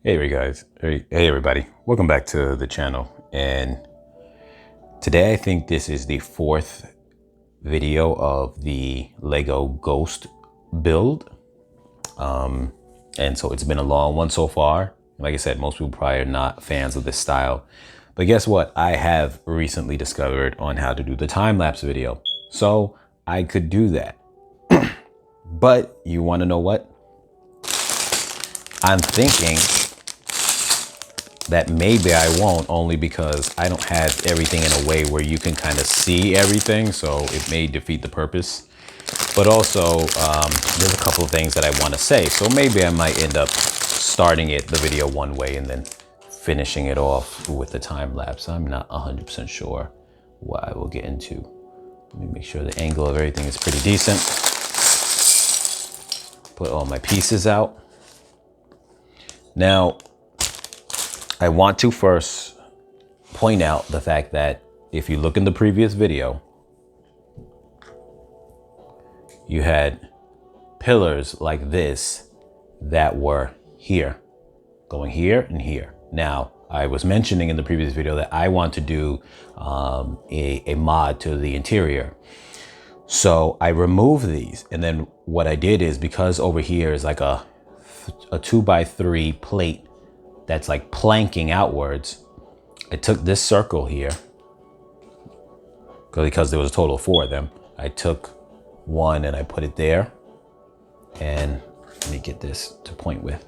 Hey guys, hey everybody, welcome back to the channel. And today I think this is the fourth video of the Lego Ghost build. And so it's been a long one so far. Like I said, most people probably are not fans of this style, but guess what? I have recently discovered on how to do the time-lapse video. So I could do that. But you want to know what? I'm thinking that maybe I won't, only because I don't have everything in a way where you can kind of see everything, so it may defeat the purpose. But also, there's a couple of things that I want to say, so maybe I might end up starting the video one way and then finishing it off with the time lapse. I'm not 100% sure what I will get into. Let me make sure the angle of everything is pretty decent. Put all my pieces out. Now, I want to first point out the fact that if you look in the previous video, you had pillars like this that were here, going here and here. Now, I was mentioning in the previous video that I want to do a mod to the interior. So I removed these, and then what I did is, because over here is like a 2x3 plate that's like planking outwards, I took this circle here, because there was a total of 4 of them. I took one and I put it there, and let me get this to point with.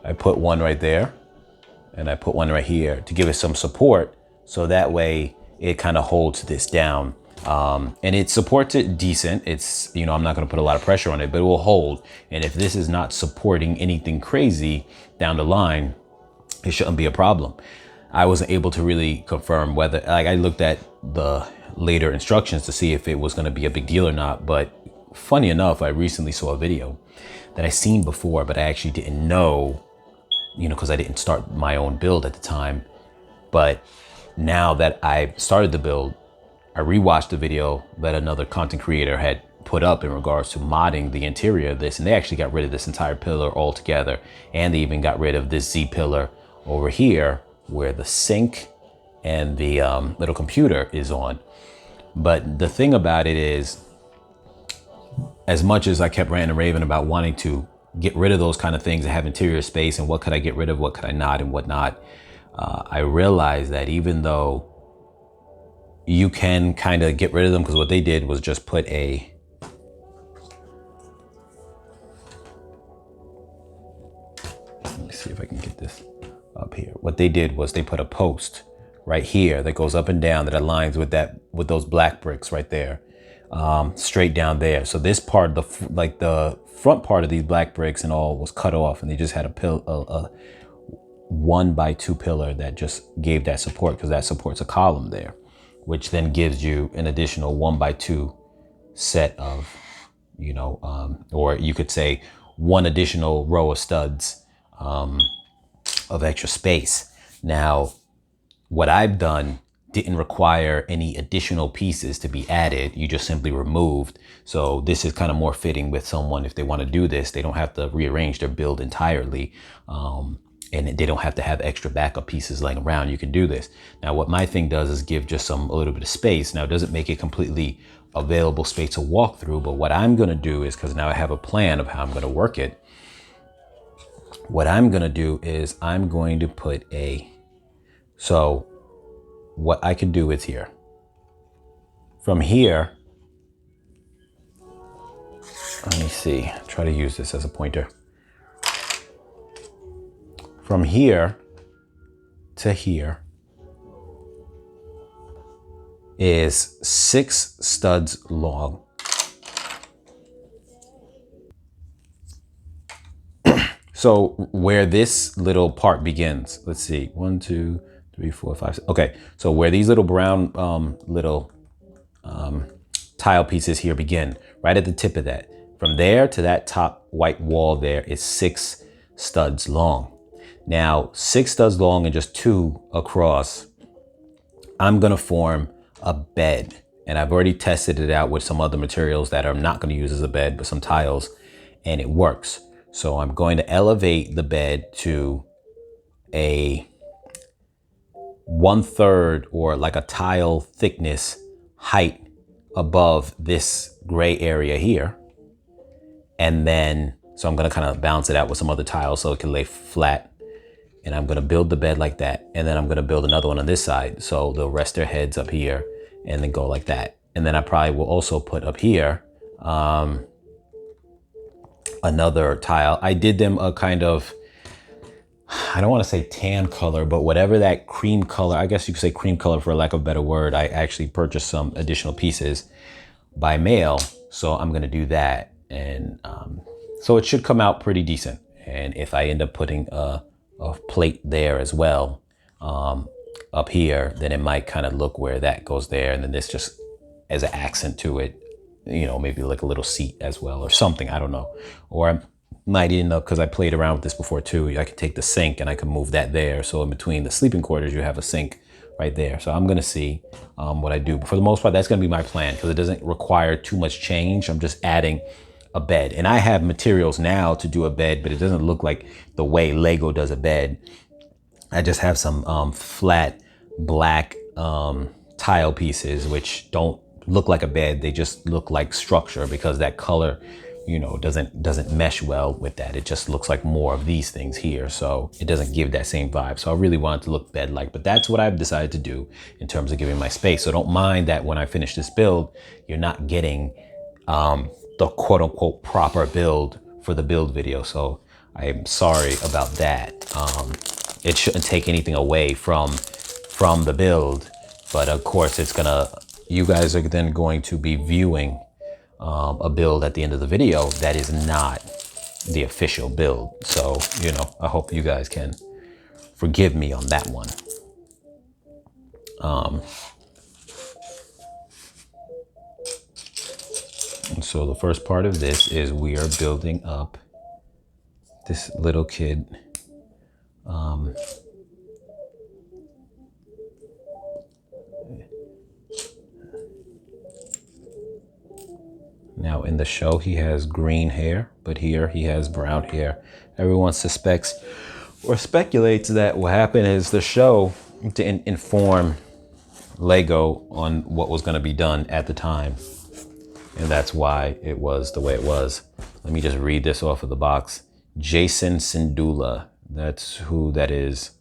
I put one right there, and I put one right here to give it some support, so that way it kind of holds this down. And it supports it decent. It's, I'm not going to put a lot of pressure on it, but it will hold. And if this is not supporting anything crazy down the line, it shouldn't be a problem. I wasn't able to really confirm whether, like, I looked at the later instructions to see if it was going to be a big deal or not. But funny enough, I recently saw a video that I seen before, but I actually didn't know, because I didn't start my own build at the time. But now that I've started the build, I rewatched the video that another content creator had put up in regards to modding the interior of this, and they actually got rid of this entire pillar altogether, and they even got rid of this Z pillar over here where the sink and the little computer is on. But the thing about it is, as much as I kept ranting and raving about wanting to get rid of those kind of things and have interior space and what could I get rid of, what could I not and whatnot, I realized that even though you can kind of get rid of them, because what they did was just put let me see if I can get this up here. What they did was they put a post right here that goes up and down that aligns with those black bricks right there, straight down there. So this part, the front part of these black bricks and all, was cut off, and they just had a 1x2 pillar that just gave that support, because that supports a column there, which then gives you an additional 1x2 set of, or you could say one additional row of studs of extra space. Now, what I've done didn't require any additional pieces to be added. You just simply removed. So this is kind of more fitting with someone, if they want to do this, they don't have to rearrange their build entirely. And they don't have to have extra backup pieces laying around. You can do this. Now, what my thing does is give just a little bit of space. Now, it doesn't make it completely available space to walk through, but what I'm gonna do is, because now I have a plan of how I'm gonna work it, what I'm gonna do is I'm going to put so what I can do is here. From here, let me see, try to use this as a pointer. From here to here is 6 studs long. So where this little part begins, let's see, 1, 2, 3, 4, 5, 6. Okay, so where these little brown little tile pieces here begin, right at the tip of that, from there to that top white wall there is 6 studs long. Now, 6 studs long and just 2 across, I'm gonna form a bed. And I've already tested it out with some other materials that I'm not gonna use as a bed, but some tiles, and it works. So I'm going to elevate the bed to a 1/3 or like a tile thickness height above this gray area here. And then, so I'm gonna kind of balance it out with some other tiles so it can lay flat. And I'm gonna build the bed like that. And then I'm gonna build another one on this side. So they'll rest their heads up here and then go like that. And then I probably will also put up here another tile. I did them a kind of, I don't want to say tan color, but whatever that cream color, I guess you could say cream color for lack of a better word. I actually purchased some additional pieces by mail. So I'm going to do that. And so it should come out pretty decent. And if I end up putting a plate there as well, up here, then it might kind of look where that goes there. And then this just as an accent to it, you know, maybe like a little seat as well or something. I don't know. Or I might end up, because I played around with this before too, I could take the sink and I can move that there. So in between the sleeping quarters, you have a sink right there. So I'm going to see what I do. But for the most part, that's going to be my plan because it doesn't require too much change. I'm just adding a bed. And I have materials now to do a bed, but it doesn't look like the way Lego does a bed. I just have some flat black tile pieces, which don't look like a bed. They just look like structure because that color, you know, doesn't mesh well with that. It just looks like more of these things here. So it doesn't give that same vibe. So I really want it to look bed-like, but that's what I've decided to do in terms of giving my space. So don't mind that when I finish this build, you're not getting the quote unquote proper build for the build video. So I'm sorry about that. It shouldn't take anything away from the build, but of course it's gonna, you guys are then going to be viewing a build at the end of the video that is not the official build. So, you know, I hope you guys can forgive me on that one. And so the first part of this is we are building up this little kid. Now in the show, he has green hair, but here he has brown hair. Everyone suspects or speculates that what happened is the show to inform Lego on what was going to be done at the time. And that's why it was the way it was. Let me just read this off of the box. Jason Sindula, that's who that is.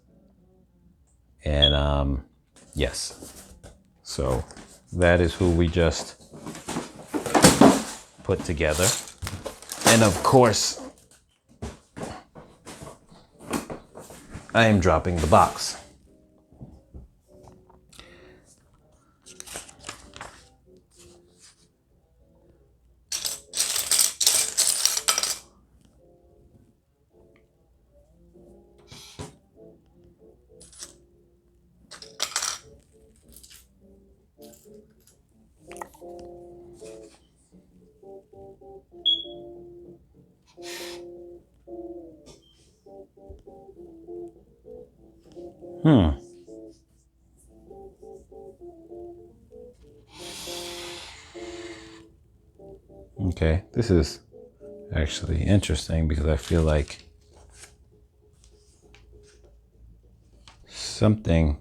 And yes, so that is who we just put together. And of course, I am dropping the box. Okay, this is actually interesting because I feel like something's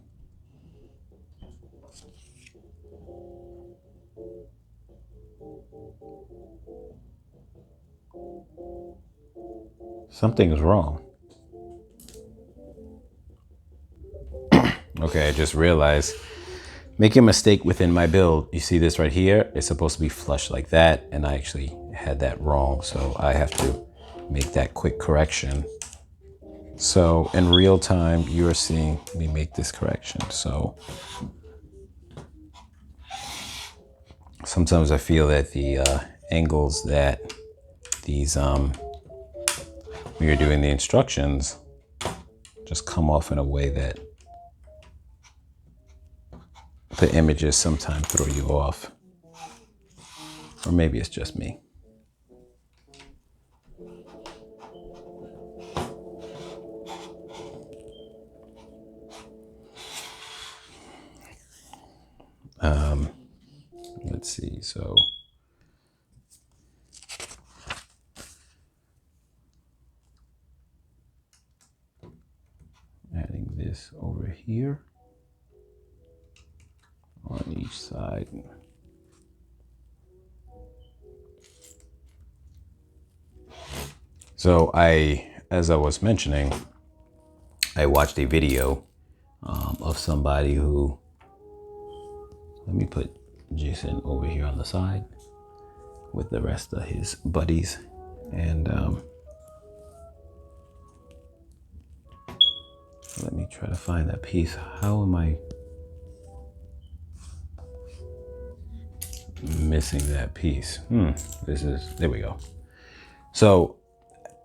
wrong. Okay, I just realized making a mistake within my build. You see this right here? It's supposed to be flush like that, and I actually had that wrong. So I have to make that quick correction. So in real time, you are seeing me make this correction. So sometimes I feel that the angles that these, when you're doing the instructions, just come off in a way that the images sometimes throw you off. Or maybe it's just me. Let's see, so. Adding this over here on each side. So as I was mentioning, I watched a video of somebody who, let me put Jason over here on the side with the rest of his buddies. And let me try to find that piece. How am I missing that piece? There we go. So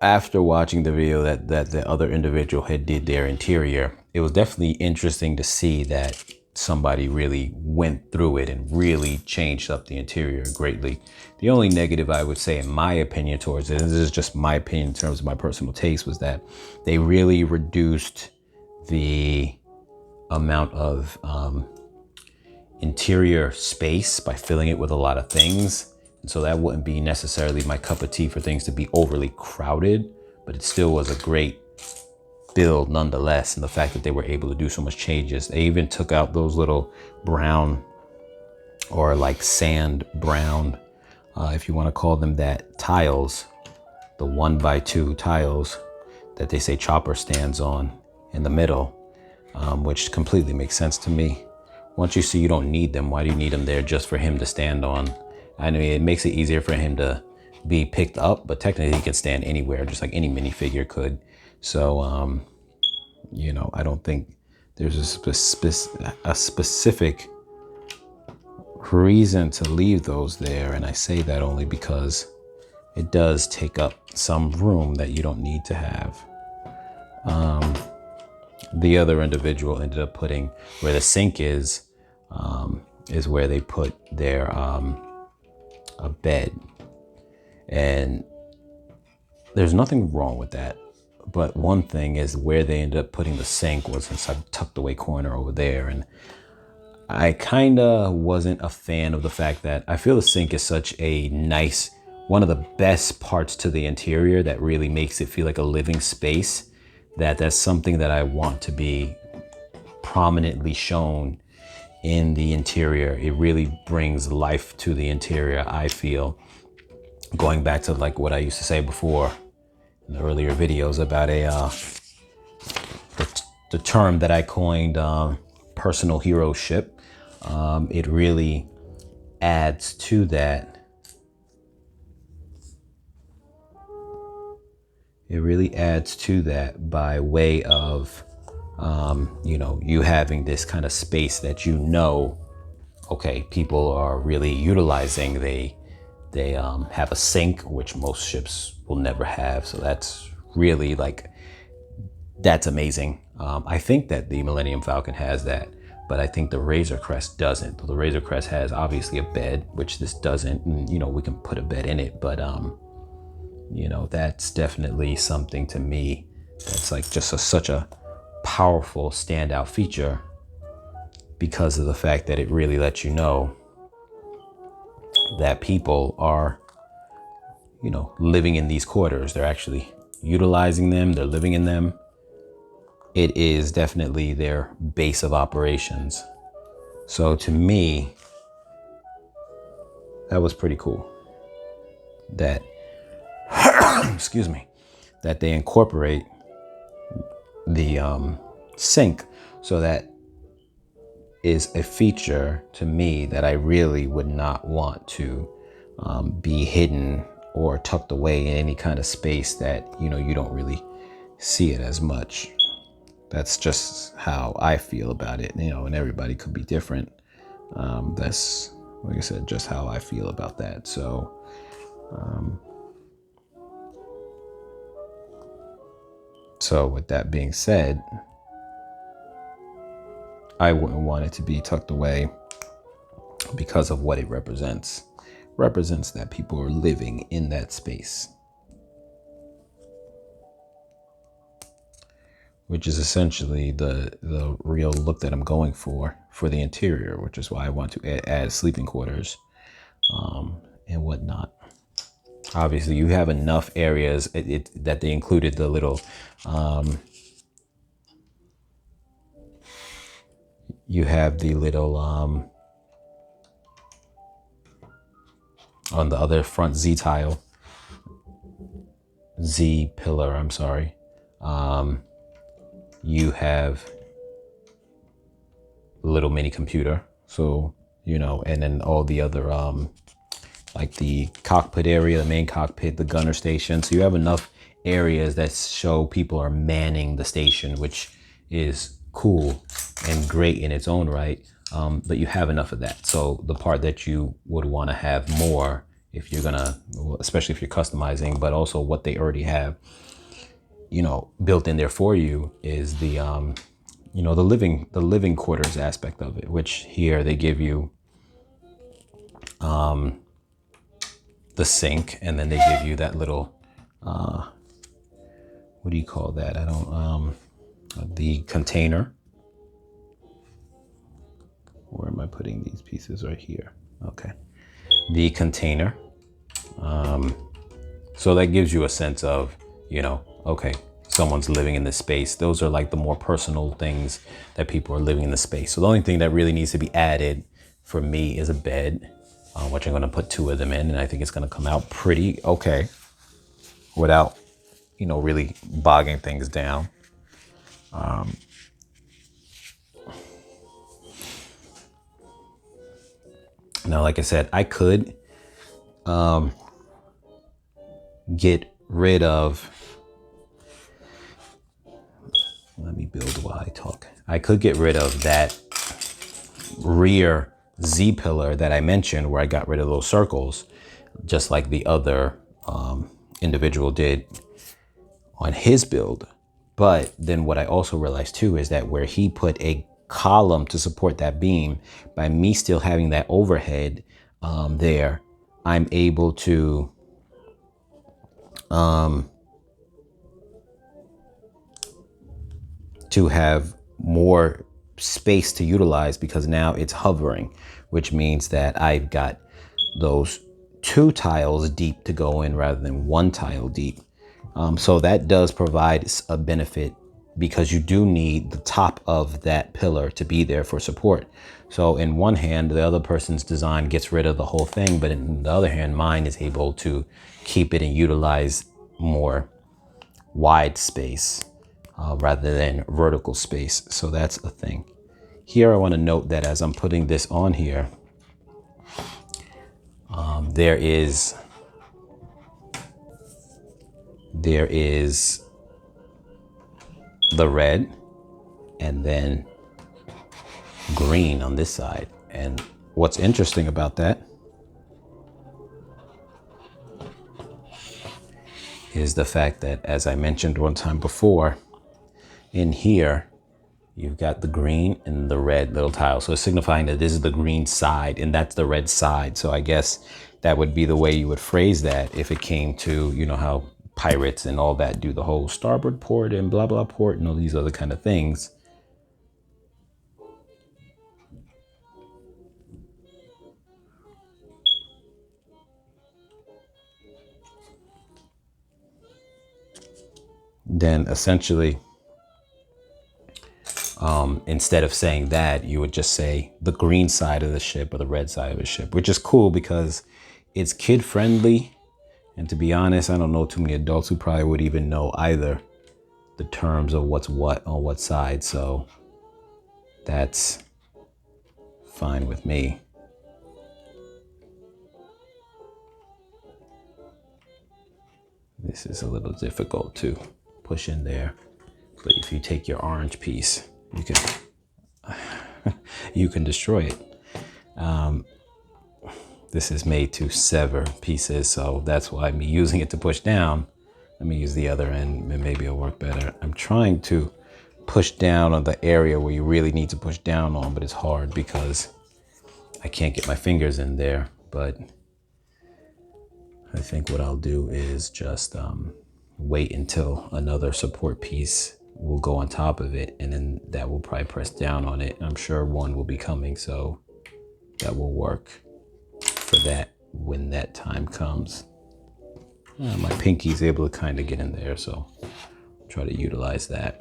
after watching the video that the other individual had did their interior, it was definitely interesting to see that somebody really went through it and really changed up the interior greatly. The only negative I would say, in my opinion, towards it, and this is just my opinion in terms of my personal taste, was that they really reduced the amount of interior space by filling it with a lot of things. And so that wouldn't be necessarily my cup of tea for things to be overly crowded, but it still was a great build nonetheless. And the fact that they were able to do so much changes, they even took out those little brown or like sand brown, if you want to call them that, tiles, the 1x2 tiles that they say Chopper stands on in the middle, which completely makes sense to me. Once you see you don't need them, why do you need them there just for him to stand on? I mean, it makes it easier for him to be picked up, but technically he can stand anywhere, just like any minifigure could. So, you know, I don't think there's a specific reason to leave those there. And I say that only because it does take up some room that you don't need to have. The other individual ended up putting where the sink is where they put their a bed, and there's nothing wrong with that. But one thing is where they ended up putting the sink was inside a tucked away corner over there, and I kind of wasn't a fan of the fact that I feel the sink is such a nice, one of the best parts to the interior that really makes it feel like a living space, that's something that I want to be prominently shown in the interior. It really brings life to the interior, I feel. Going back to like what I used to say before in the earlier videos about the term that I coined, personal heroship. It really adds to that. It really adds to that by way of you know, you having this kind of space that, you know, okay, people are really utilizing. They have a sink, which most ships will never have. So that's really like, that's amazing. I think that the Millennium Falcon has that, but I think the Razor Crest doesn't. The Razor Crest has obviously a bed, which this doesn't. And, you know, we can put a bed in it, but you know, that's definitely something to me that's like just such a powerful standout feature, because of the fact that it really lets you know that people are, you know, living in these quarters. They're actually utilizing them. They're living in them. It is definitely their base of operations. So to me, that was pretty cool that, excuse me, that they incorporate the sink. So that is a feature to me that I really would not want to be hidden or tucked away in any kind of space that, you know, you don't really see it as much. That's just how I feel about it, you know, and everybody could be different. That's, like I said, just how I feel about that. So so with that being said, I wouldn't want it to be tucked away because of what it represents. Represents that people are living in that space, which is essentially the real look that I'm going for the interior, which is why I want to add sleeping quarters and whatnot. Obviously, you have enough areas that they included the little You have the little, on the other front Z tile, Z pillar, I'm sorry. You have a little mini computer. So, you know, and then all the other, like the cockpit area, the main cockpit, the gunner station. So you have enough areas that show people are manning the station, which is cool and great in its own right. But you have enough of that. So the part that you would want to have more, if you're gonna, especially if you're customizing, but also what they already have, you know, built in there for you, is the, you know, the living quarters aspect of it, which here they give you the sink, and then they give you that little, what do you call that? I don't, the container. Where am I putting these pieces? Right here. Okay. The container. So that gives you a sense of, you know, okay, someone's living in this space. Those are like the more personal things that people are living in the space. So the only thing that really needs to be added for me is a bed, which I'm going to put 2 of them in, and I think it's going to come out pretty okay without, you know, really bogging things down. Now, like I said, I could get rid of, let me build while I talk. I could get rid of that rear Z pillar that I mentioned, where I got rid of those circles, just like the other individual did on his build. But then what I also realized too is that where he put a column to support that beam, by me still having that overhead there, I'm able to have more space to utilize, because now it's hovering, which means that I've got those 2 tiles deep to go in rather than 1 tile deep. So that does provide a benefit, because you do need the top of that pillar to be there for support. So in one hand, the other person's design gets rid of the whole thing, but in the other hand, mine is able to keep it and utilize more wide space rather than vertical space. So that's a thing. Here, I want to note that as I'm putting this on here, there is the red and then green on this side. And what's interesting about that is the fact that, as I mentioned one time before, in here, you've got the green and the red little tile. So it's signifying that this is the green side and that's the red side. So I guess that would be the way you would phrase that if it came to, you know, how pirates and all that do the whole starboard port and blah, blah port and all these other kind of things. Then essentially, instead of saying that, you would just say the green side of the ship or the red side of the ship, which is cool because it's kid friendly. And to be honest, I don't know too many adults who probably would even know either the terms of what's what on what side. So that's fine with me. This is a little difficult to push in there, but if you take your orange piece, you can destroy it. This is made to sever pieces, so that's why me using it to push down. Let me use the other end and maybe it'll work better. I'm trying to push down on the area where you really need to push down on, but it's hard because I can't get my fingers in there. But I think what I'll do is just wait until another support piece will go on top of it, and then that will probably press down on it. I'm sure one will be coming, so that will work for that when that time comes. My pinky's able to kind of get in there, so I'll try to utilize that.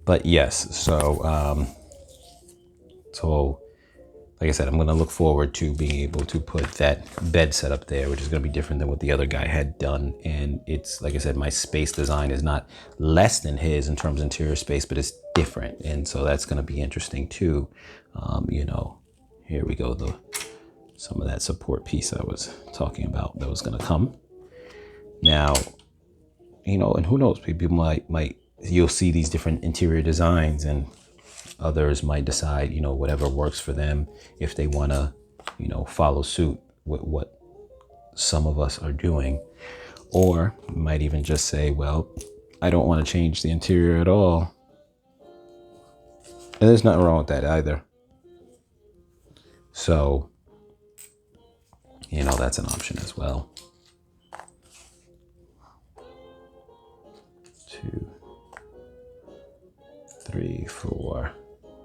But yes, so like I said, I'm going to look forward to being able to put that bed set up there, which is going to be different than what the other guy had done. And it's, like I said, my space design is not less than his in terms of interior space, but it's different. And so that's going to be interesting too. You know, here we go. Some of that support piece I was talking about that was going to come. Now, you know, and who knows, people might, you'll see these different interior designs and others might decide, you know, whatever works for them, if they want to, you know, follow suit with what some of us are doing, or might even just say, well, I don't want to change the interior at all. And there's nothing wrong with that either. So, you know, that's an option as well. 2, 3, 4,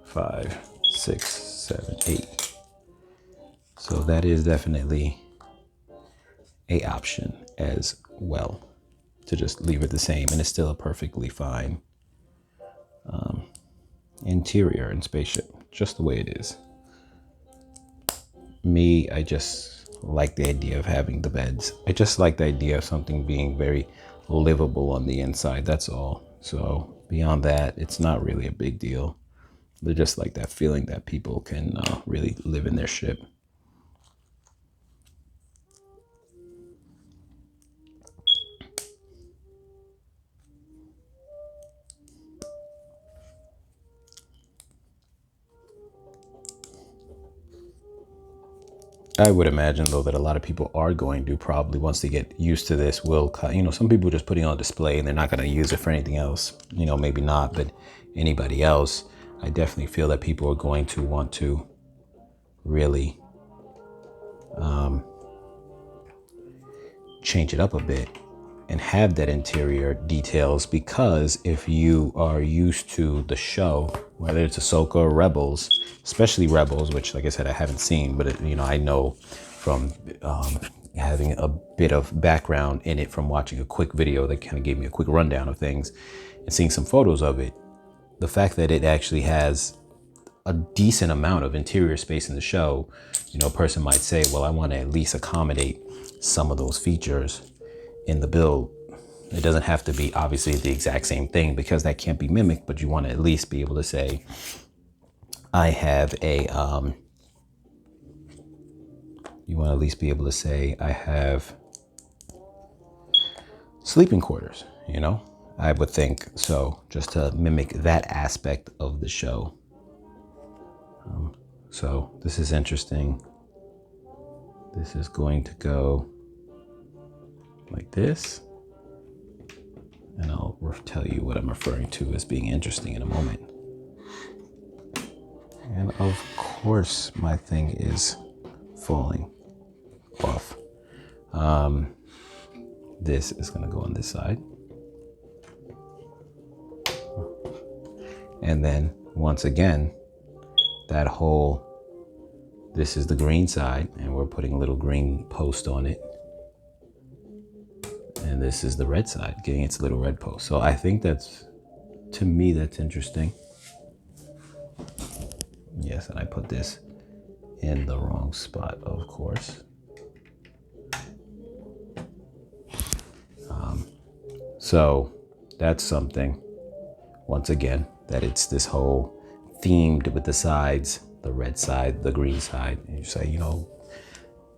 5, 6, 7, 8. So that is definitely a option as well, to just leave it the same, and it's still a perfectly fine interior and spaceship, just the way it is. Me, I just like the idea of having the beds. I just like the idea of something being very livable on the inside, that's all. So beyond that, it's not really a big deal. They're just like that feeling that people can really live in their ship. I would imagine, though, that a lot of people are going to probably, once they get used to this, will, you know, some people just putting it on display and they're not going to use it for anything else. You know, maybe not, but anybody else, I definitely feel that people are going to want to really change it up a bit and have that interior details, because if you are used to the show, whether it's Ahsoka or Rebels, especially Rebels, which, like I said, I haven't seen, but it, you know, I know from having a bit of background in it from watching a quick video that kind of gave me a quick rundown of things and seeing some photos of it. The fact that it actually has a decent amount of interior space in the show, you know, a person might say, well, I want to at least accommodate some of those features in the build. It doesn't have to be obviously the exact same thing, because that can't be mimicked, but you want to at least be able to say, I have a, you want to at least be able to say, I have sleeping quarters, you know, I would think so, just to mimic that aspect of the show. So this is interesting. This is going to go like this. And I'll tell you what I'm referring to as being interesting in a moment. And of course, my thing is falling off. This is going to go on this side. And then once again, that whole, this is the green side, and we're putting a little green post on it. And this is the red side, getting its little red post. So I think that's, to me, that's interesting. Yes, and I put this in the wrong spot, of course. So that's something, once again, that it's this whole themed with the sides, the red side, the green side. And you say, you know,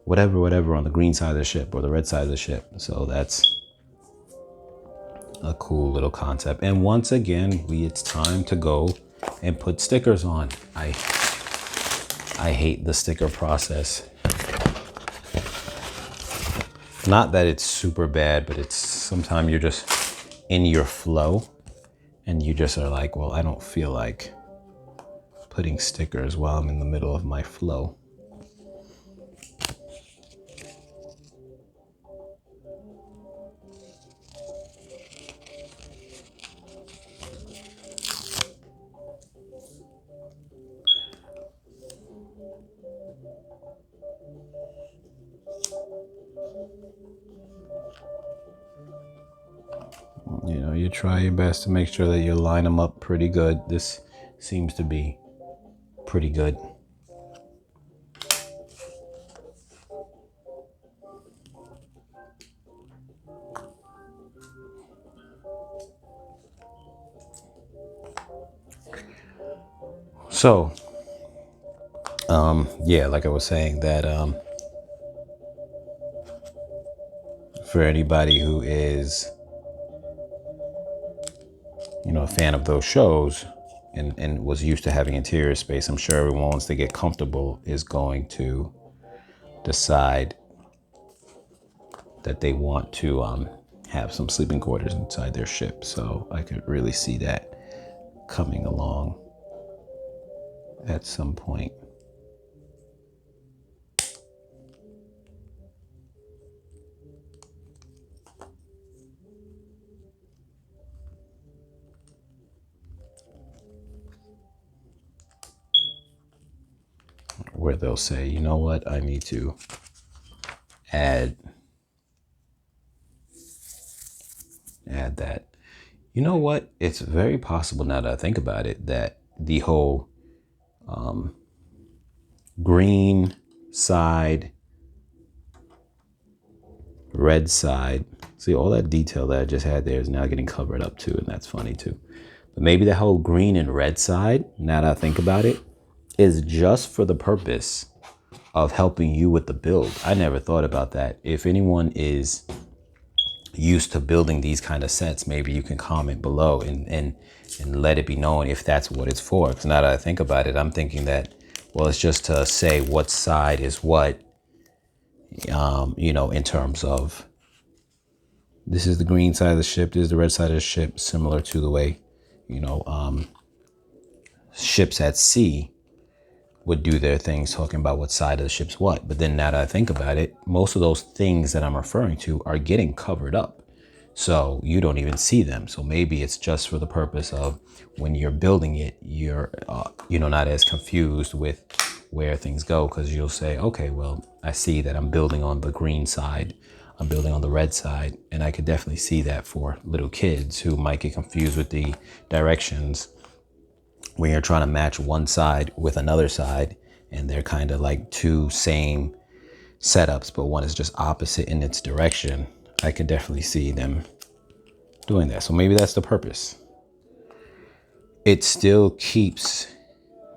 whatever on the green side of the ship or the red side of the ship. So that's a cool little concept. And once again, it's time to go and put stickers on. I hate the sticker process. Not that it's super bad, but it's sometimes you're just in your flow and you just are like, well, I don't feel like putting stickers while I'm in the middle of my flow. You know, you try your best to make sure that you line them up pretty good. This seems to be pretty good. So, yeah, like I was saying, that for anybody who is, you know, a fan of those shows and was used to having interior space, I'm sure everyone, once they get comfortable, is going to decide that they want to have some sleeping quarters inside their ship. So I could really see that coming along at some point. Where they'll say, you know what, I need to add that. You know what? It's very possible, now that I think about it, that the whole green side, red side, see, all that detail that I just had there is now getting covered up too, and that's funny too. But maybe the whole green and red side, now that I think about it, is just for the purpose of helping you with the build. I never thought about that. If anyone is used to building these kind of sets, maybe you can comment below and let it be known if that's what it's for. Because now that I think about it, I'm thinking that, well, it's just to say what side is what, you know, in terms of this is the green side of the ship, this is the red side of the ship, similar to the way, you know, ships at sea would do their things, talking about what side of the ship's what. But then now that I think about it, most of those things that I'm referring to are getting covered up, so you don't even see them. So maybe it's just for the purpose of when you're building it, you're you know, not as confused with where things go, because you'll say, okay, well, I see that I'm building on the green side, I'm building on the red side, and I could definitely see that for little kids who might get confused with the directions when you're trying to match one side with another side, and they're kind of like two same setups, but one is just opposite in its direction. I could definitely see them doing that. So maybe that's the purpose. It still keeps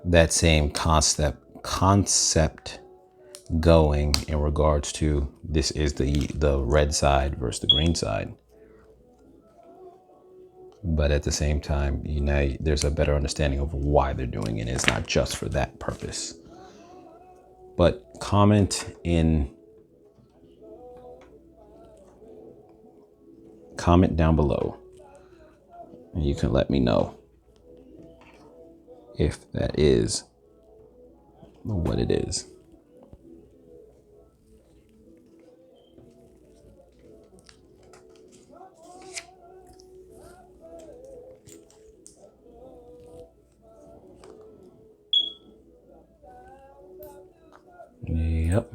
that same concept going in regards to this is the red side versus the green side. But at the same time, you know, there's a better understanding of why they're doing it. It's not just for that purpose. But comment down below, and you can let me know if that is what it is. Yep.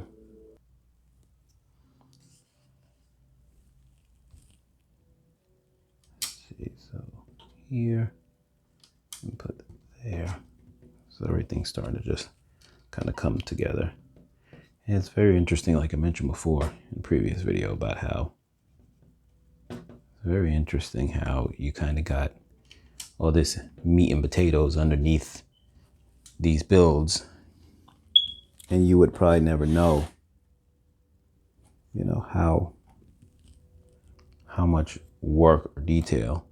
See, so here and put there. So everything's starting to just kind of come together. And it's very interesting, like I mentioned before in the previous video, about how it's very interesting how you kind of got all this meat and potatoes underneath these builds, and you would probably never know, you know, how much work or detail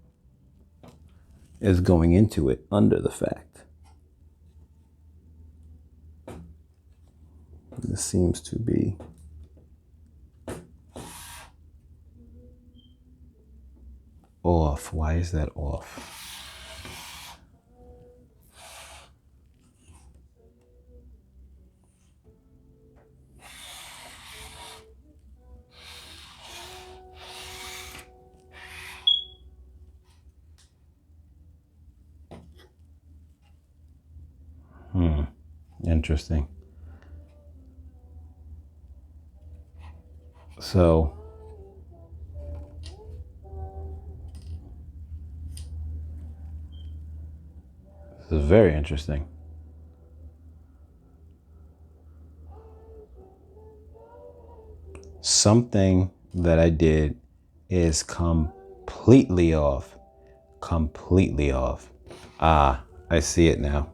is going into it under the fact. This seems to be off. Why is that off? Interesting. So This is very interesting. Something that I did is completely off. Completely off. Ah, I see it now.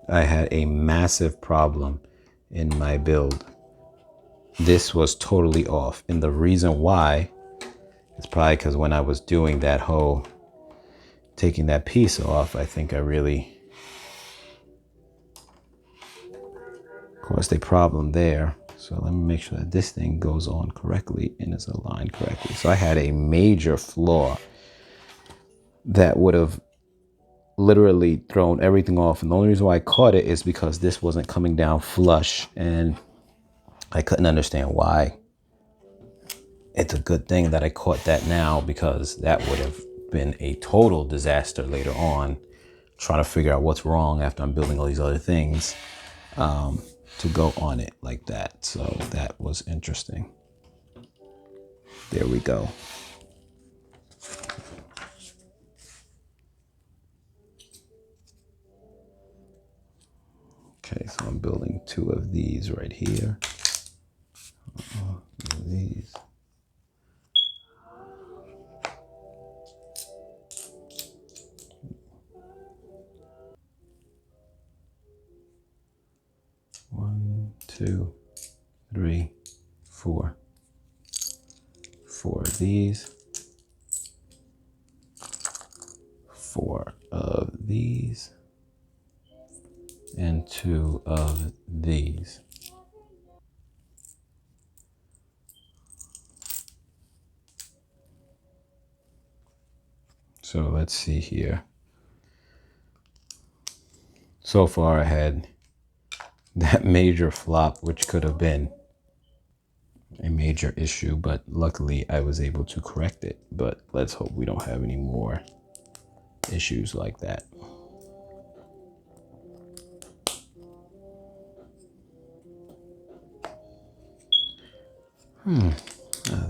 I had a massive problem in my build. This was totally off. And the reason why is probably because when I was doing that whole, taking that piece off, I think I really caused a problem there. So let me make sure that this thing goes on correctly and is aligned correctly. So I had a major flaw that would have literally thrown everything off. And the only reason why I caught it is because this wasn't coming down flush, and I couldn't understand why. It's a good thing that I caught that now, because that would have been a total disaster later on, trying to figure out what's wrong after I'm building all these other things to go on it like that. So that was interesting. There we go. Okay, so I'm building 2 of these right here. These. One, 2, 3, 4. 4 of these. 4 of these. And 2 of these. So let's see here. So far I had that major flop, which could have been a major issue, but luckily I was able to correct it. But let's hope we don't have any more issues like that.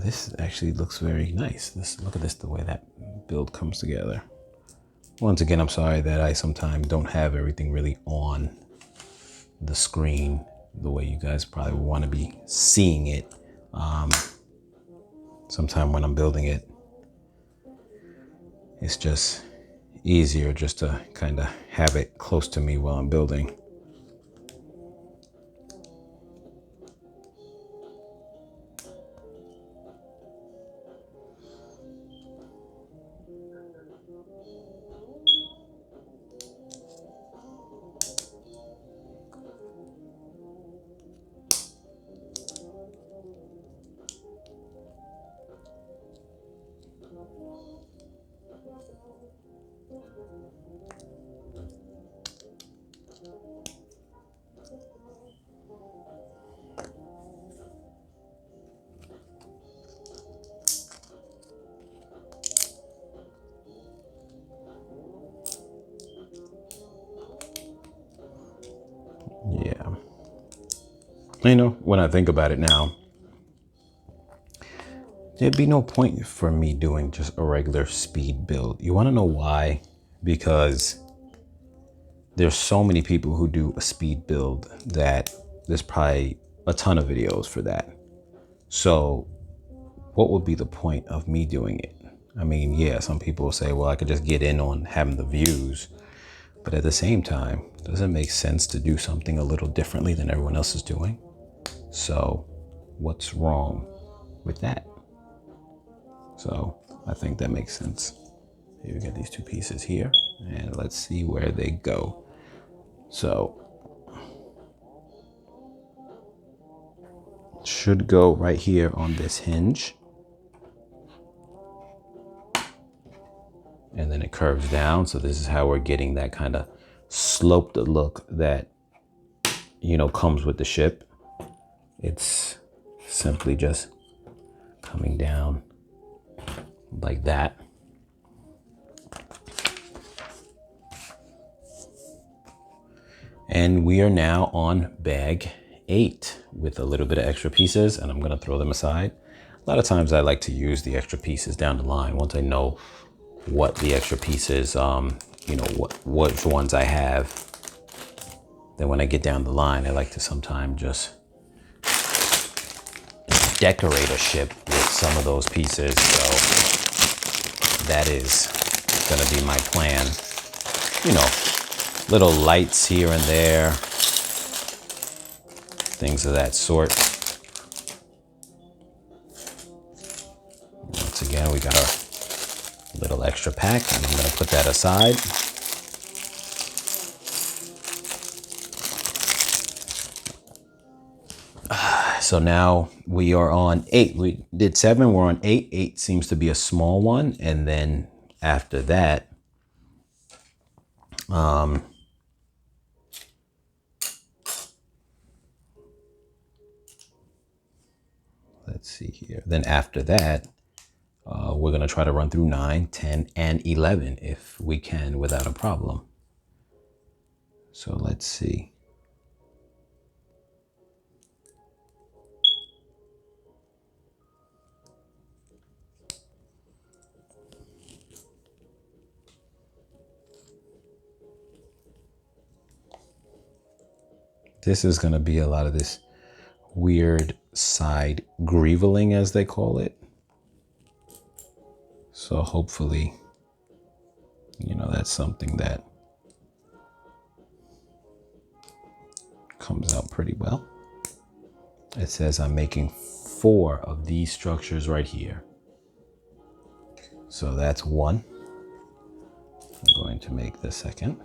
This actually looks very nice. Look at this, the way that build comes together. Once again, I'm sorry that I sometimes don't have everything really on the screen the way you guys probably want to be seeing it. Sometime when I'm building it, it's just easier just to kind of have it close to me while I'm building. Yeah. You know, when I think about it now, there'd be no point for me doing just a regular speed build. You want to know why? Because there's so many people who do a speed build that there's probably a ton of videos for that. So what would be the point of me doing it? I mean, yeah, some people will say, well, I could just get in on having the views. But at the same time, does it make sense to do something a little differently than everyone else is doing? So what's wrong with that? So I think that makes sense. Here we get these 2 pieces here, and let's see where they go. So should go right here on this hinge. And then it curves down. So this is how we're getting that kind of sloped look that, you know, comes with the ship. It's simply just coming down like that. And we are now on bag 8 with a little bit of extra pieces, and I'm gonna throw them aside. A lot of times I like to use the extra pieces down the line once I know what the extra pieces, you know, which ones I have. Then when I get down the line, I like to sometimes just decorate a ship with some of those pieces. So that is gonna be my plan. You know, little lights here and there, things of that sort. Once again, we got our little extra pack, and I'm gonna put that aside. So now we are on 8. We did 7, we're on 8. 8 seems to be a small one. And then after that, let's see here. Then after that, we're gonna try to run through 9, 10, and 11 if we can without a problem. So let's see. This is going to be a lot of this weird side greeveling, as they call it. So hopefully, you know, that's something that comes out pretty well. It says I'm making 4 of these structures right here. So that's 1. I'm going to make the second.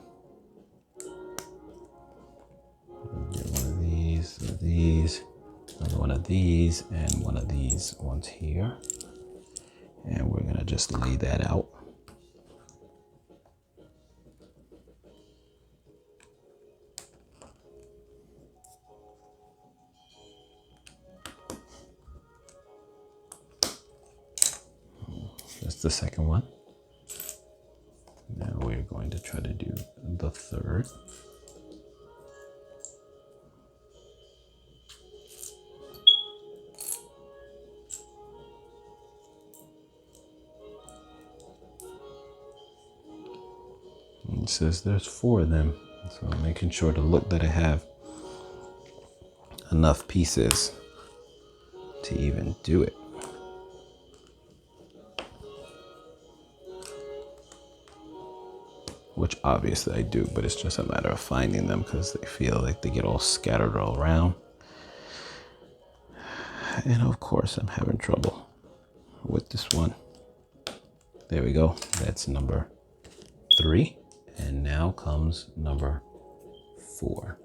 Get one of these, another one of these, and one of these ones here. And we're gonna just lay that out. That's the second one. Now we're going to try to do the third. It says there's 4 of them, so I'm making sure to look that I have enough pieces to even do it. Which obviously I do, but it's just a matter of finding them because they feel like they get all scattered all around. And of course I'm having trouble with this one. There we go, that's number 3. And now comes number 4.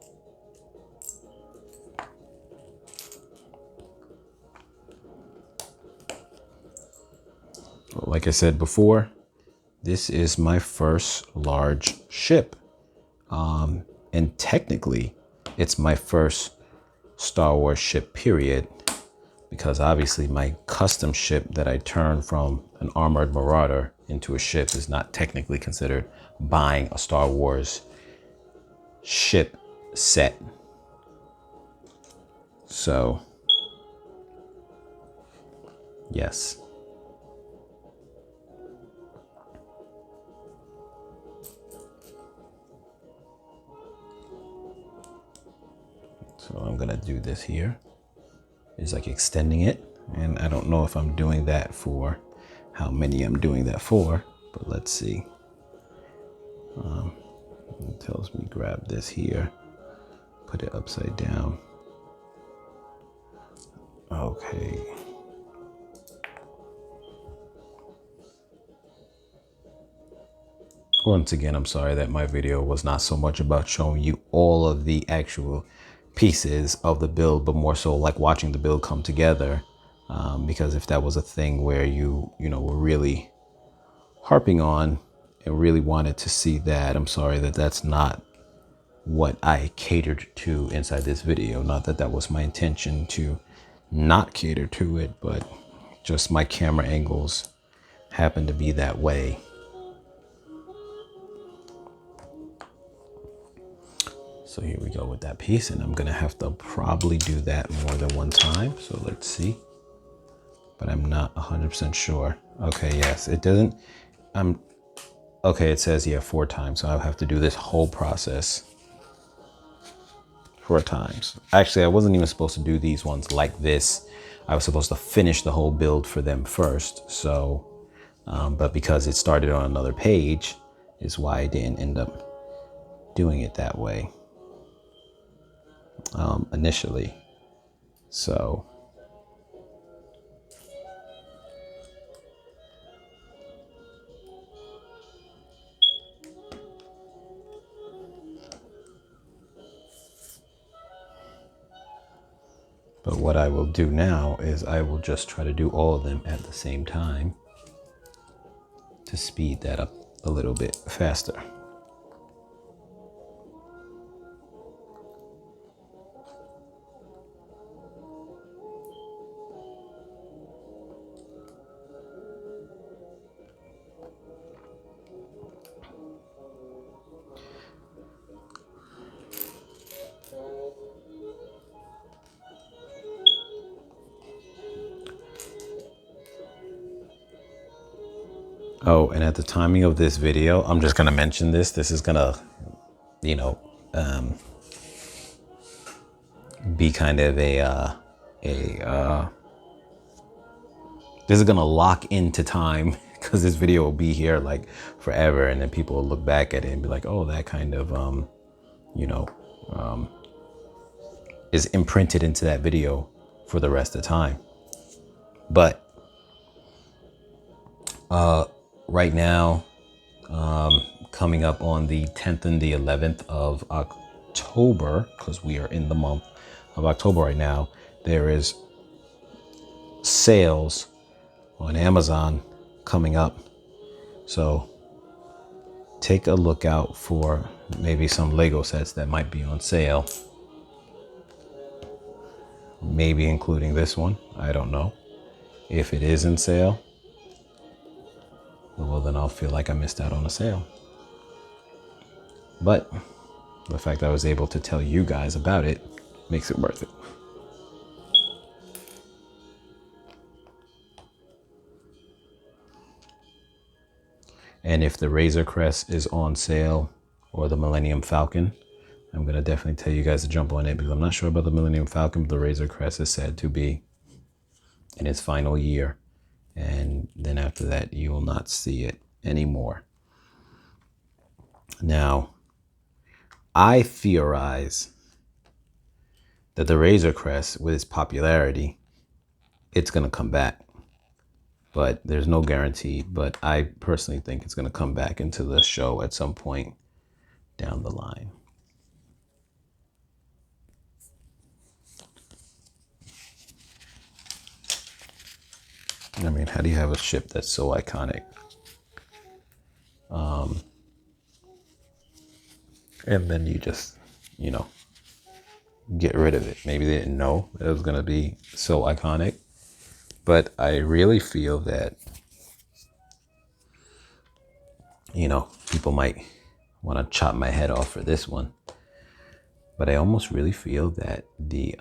Well, like I said before, this is my first large ship. And technically, it's my first Star Wars ship, period. Because obviously my custom ship that I turned from an armored Marauder into a ship is not technically considered buying a Star Wars ship set. So, yes. So I'm gonna do this here. It's like extending it, and I don't know if I'm doing that for how many I'm doing that for, but let's see. It tells me grab this here, put it upside down. Okay. Once again, I'm sorry that my video was not so much about showing you all of the actual pieces of the build, but more so like watching the build come together. Because if that was a thing where you know, were really harping on and really wanted to see that, I'm sorry that that's not what I catered to inside this video. Not that that was my intention to not cater to it, but just my camera angles happen to be that way. So here we go with that piece, and I'm gonna have to probably do that more than one time. So let's see, but I'm not 100% sure. Okay, yes, it doesn't, okay, it says, yeah, 4 times. So I'll have to do this whole process 4 times. Actually, I wasn't even supposed to do these ones like this. I was supposed to finish the whole build for them first. So, but because it started on another page is why I didn't end up doing it that way. Initially. So but what I will do now is I will just try to do all of them at the same time to speed that up a little bit faster. Oh, and at the timing of this video, I'm just going to mention this. This is going to, you know, be kind of this is going to lock into time because this video will be here like forever. And then people will look back at it and be like, oh, that kind of, you know, is imprinted into that video for the rest of the time. But right now, coming up on the 10th and the 11th of October, because we are in the month of October right now, there is sales on Amazon coming up. So take a look out for maybe some Lego sets that might be on sale. Maybe including this one. I don't know. If it is in sale, well, then I'll feel like I missed out on a sale. But the fact that I was able to tell you guys about it makes it worth it. And if the Razor Crest is on sale or the Millennium Falcon, I'm going to definitely tell you guys to jump on it, because I'm not sure about the Millennium Falcon, but the Razor Crest is said to be in its final year. And then after that, you will not see it anymore. Now, I theorize that the Razor Crest, with its popularity, it's going to come back. But there's no guarantee. But I personally think it's going to come back into the show at some point down the line. I mean, how do you have a ship that's so iconic? And then you just, you know, get rid of it. Maybe they didn't know it was going to be so iconic. But I really feel that, you know, people might want to chop my head off for this one. But I almost really feel that the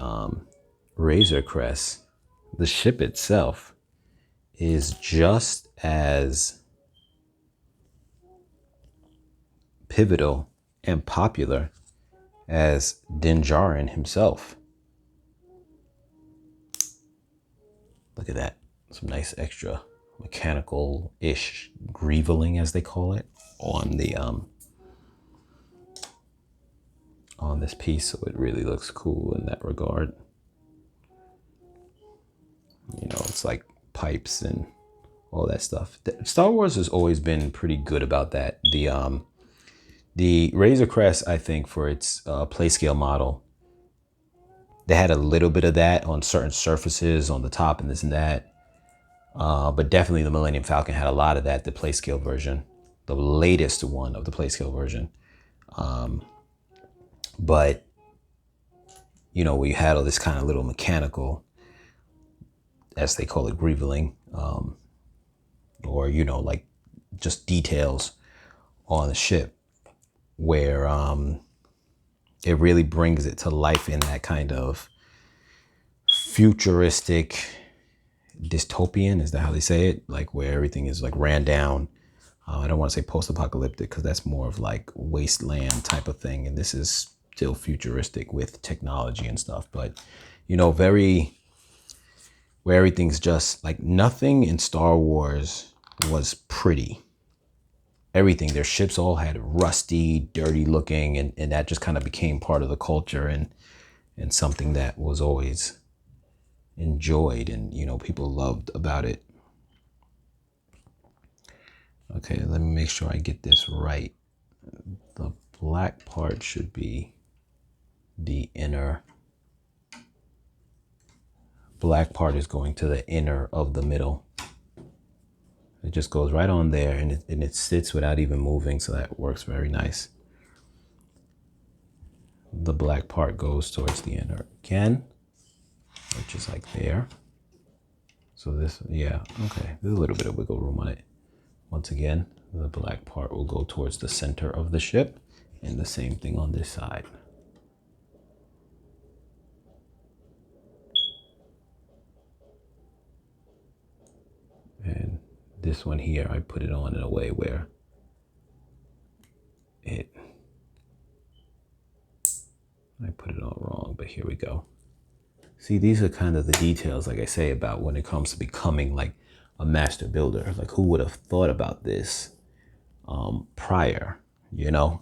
Razor Crest, the ship itself, is just as pivotal and popular as Din Djarin himself. Look at that. Some nice extra mechanical-ish greeveling, as they call it, on the on this piece. So it really looks cool in that regard. You know, it's like pipes and all that stuff. Star Wars has always been pretty good about that. The Razor Crest, I think, for its play scale model, they had a little bit of that on certain surfaces on the top and this and that. But definitely the Millennium Falcon had a lot of that, the play scale version, the latest one of the play scale version. But, you know, we had all this kind of little mechanical, as they call it, greeveling, or, you know, like just details on the ship, where it really brings it to life in that kind of futuristic dystopian, is that how they say it? Like where everything is like ran down. I don't want to say post-apocalyptic because that's more of like wasteland type of thing. And this is still futuristic with technology and stuff. But, you know, very, where everything's just like nothing in Star Wars was pretty. Everything, their ships all had rusty, dirty looking, and that just kind of became part of the culture and something that was always enjoyed and, you know, people loved about it. Okay, let me make sure I get this right. The black part should be the inner. Black part is going to the inner of the middle. It just goes right on there and it sits without even moving, so that works very nice. The black part goes towards the inner again, which is like there. So this, yeah, okay, there's a little bit of wiggle room on it. Once again, the black part will go towards the center of the ship, and the same thing on this side. And this one here, I put it on in a way where I put it all wrong, but here we go. See, these are kind of the details, like I say, about when it comes to becoming like a master builder. Like who would have thought about this prior, you know?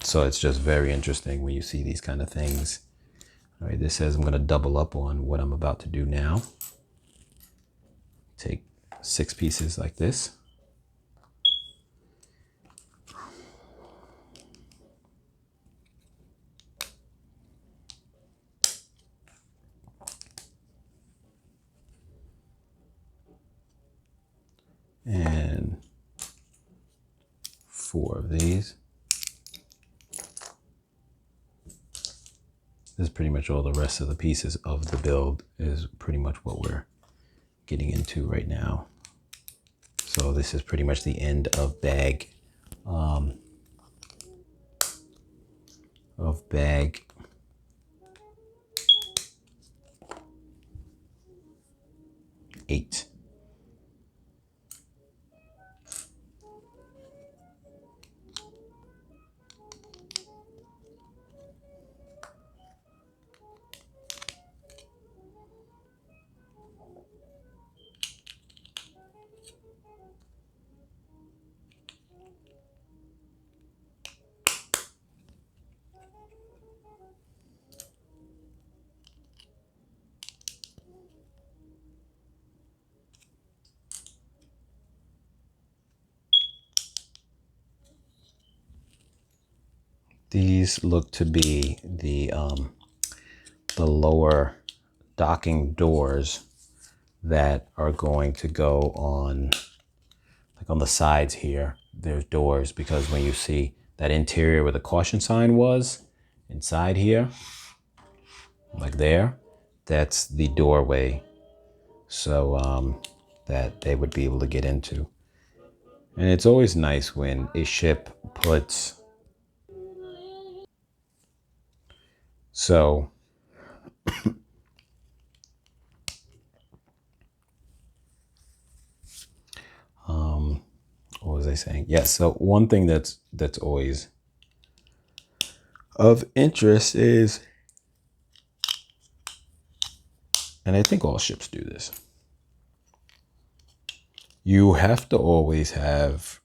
So it's just very interesting when you see these kind of things. All right, this says I'm going to double up on what I'm about to do now. Take 6 pieces like this. And 4 of these. This is pretty much all the rest of the pieces of the build is pretty much what we're getting into right now. So this is pretty much the end of bag 8. These look to be the lower docking doors that are going to go on, like on the sides here. There's doors because when you see that interior where the caution sign was inside here, like there, that's the doorway. So that they would be able to get into. And it's always nice when a ship puts, so what was I saying? Yes, so one thing that's always of interest is, and I think all ships do this, you have to always have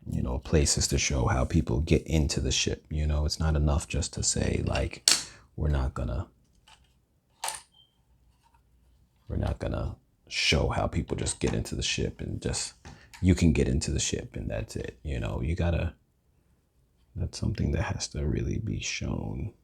you know, places to show how people get into the ship. You know, it's not enough just to say like we're not gonna show how people just get into the ship and just you can get into the ship and that's it. You know, you gotta, that's something that has to really be shown.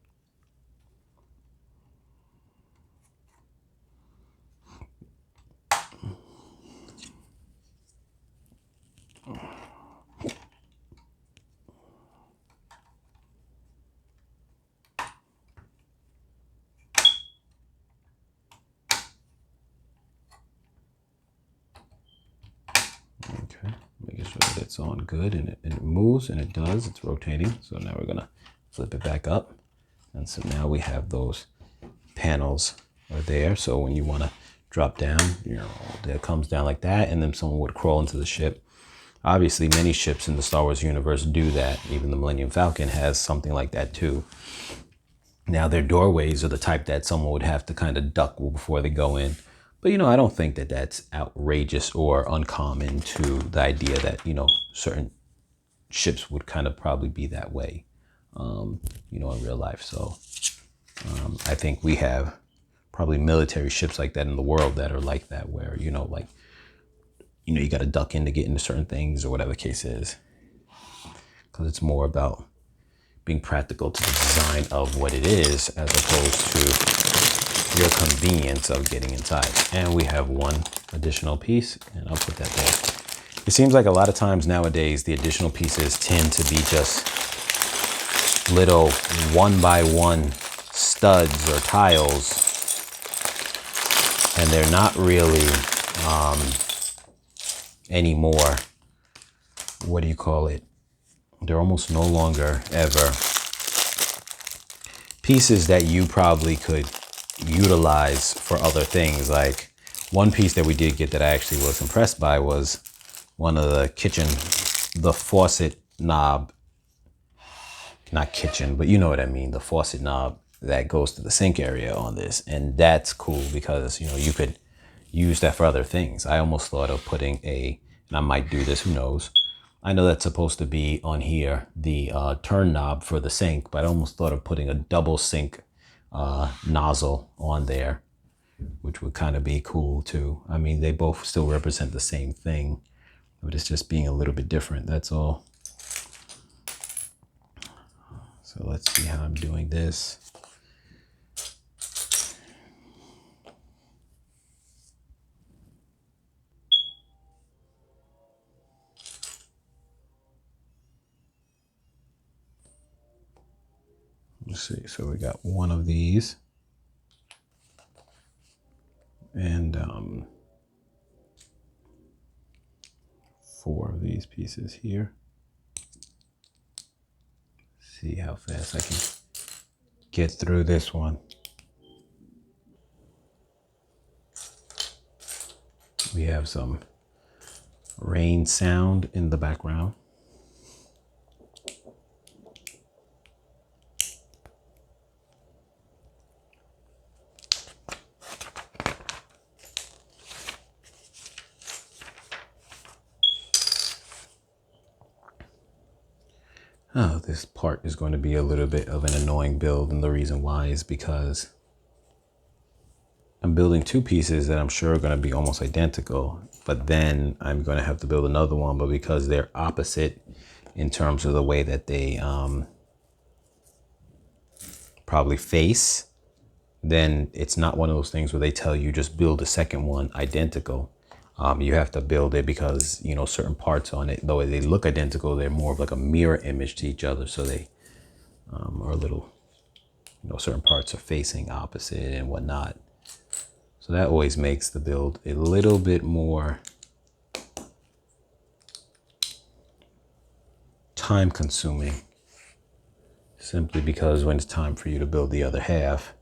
Okay, making sure that it's on good, and it moves, and it does. It's rotating. So now we're gonna flip it back up, and so now we have those panels are there. So when you want to drop down, it comes down like that, and then someone would crawl into the ship. Obviously, many ships in the Star Wars universe do that. Even the Millennium Falcon has something like that too. Now, their doorways are the type that someone would have to kind of duck before they go in. But, I don't think that that's outrageous or uncommon to the idea that, certain ships would kind of probably be that way, in real life. So I think we have probably military ships like that in the world that are like that, where, you got to duck in to get into certain things or whatever the case is. Because it's more about being practical to the design of what it is as opposed to your convenience of getting inside. And we have one additional piece, and I'll put that there. It seems like a lot of times nowadays, the additional pieces tend to be just little 1x1 studs or tiles, and they're not really anymore, what do you call it? They're almost no longer ever pieces that you probably could utilize for other things. Like one piece that we did get that I actually was impressed by was one of the faucet knob, not kitchen, but you know what I mean, the faucet knob that goes to the sink area on this. And that's cool because, you could use that for other things. I almost thought of putting and I might do this, who knows. I know that's supposed to be on here, the turn knob for the sink, but I almost thought of putting a double sink nozzle on there, which would kind of be cool too. I mean, they both still represent the same thing, but it's just being a little bit different, that's all. So let's see how I'm doing this. Let's see, so we got one of these, and 4 of these pieces here. See how fast I can get through this one. We have some rain sound in the background. Oh, this part is going to be a little bit of an annoying build, and the reason why is because I'm building 2 pieces that I'm sure are going to be almost identical, but then I'm going to have to build another one, but because they're opposite in terms of the way that they probably face, then it's not one of those things where they tell you just build a second one identical. You have to build it because, certain parts on it, though they look identical, they're more of like a mirror image to each other. So they are a little, certain parts are facing opposite and whatnot. So that always makes the build a little bit more time consuming, simply because when it's time for you to build the other half,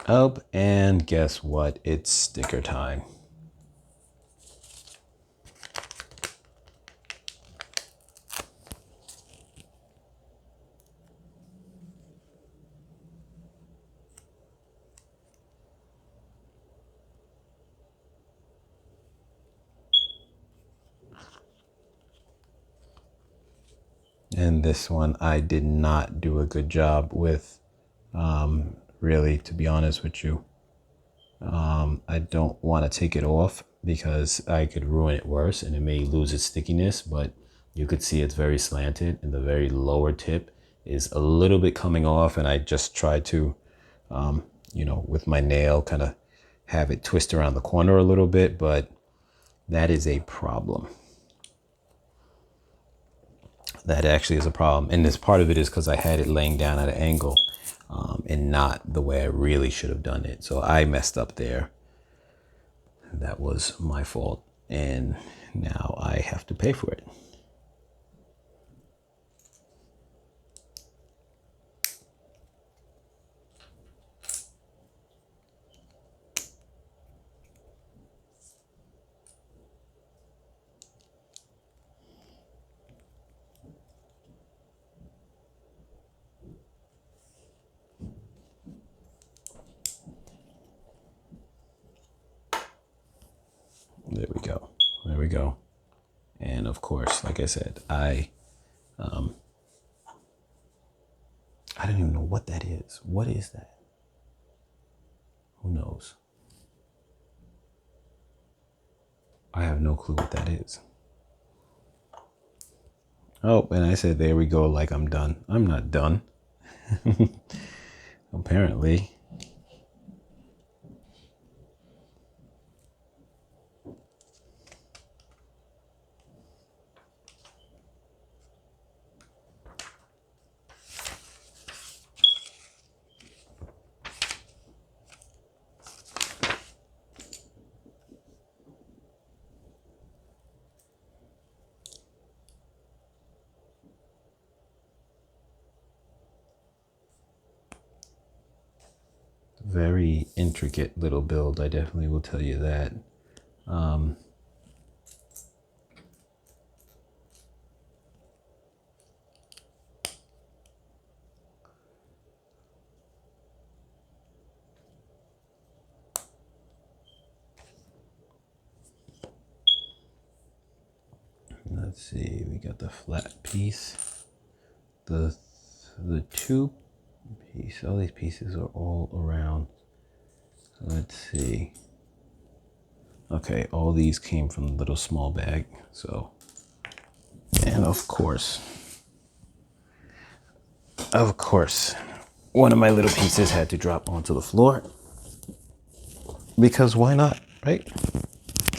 oh, and guess what? It's sticker time. And this one, I did not do a good job with, really, to be honest with you. I don't want to take it off because I could ruin it worse and it may lose its stickiness, but you could see it's very slanted and the very lower tip is a little bit coming off, and I just tried to, with my nail kind of have it twist around the corner a little bit, but that is a problem. That actually is a problem. And this part of it is because I had it laying down at an angle and not the way I really should have done it. So I messed up there. That was my fault. And now I have to pay for it. There we go. There we go. And of course, like I said, I don't even know what that is. What is that? Who knows? I have no clue what that is. Oh, and I said, there we go, like I'm done. I'm not done. Apparently. Very intricate little build, I definitely will tell you that. Let's see, we got the flat piece, the two piece, all these pieces are all around. Let's see. Okay, all these came from the little small bag, so, and of course, one of my little pieces had to drop onto the floor, because why not, right?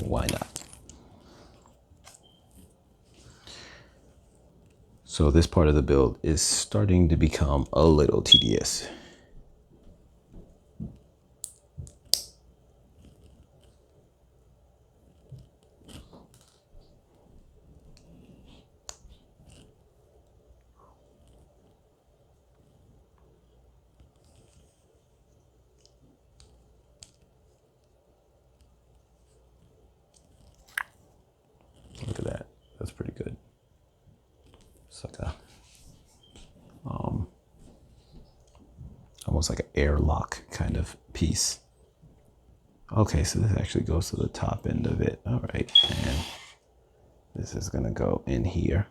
Why not? So this part of the build is starting to become a little tedious. Look at that. That's pretty good. It's like a almost like an airlock kind of piece. Okay, so this actually goes to the top end of it. All right, and this is gonna go in here.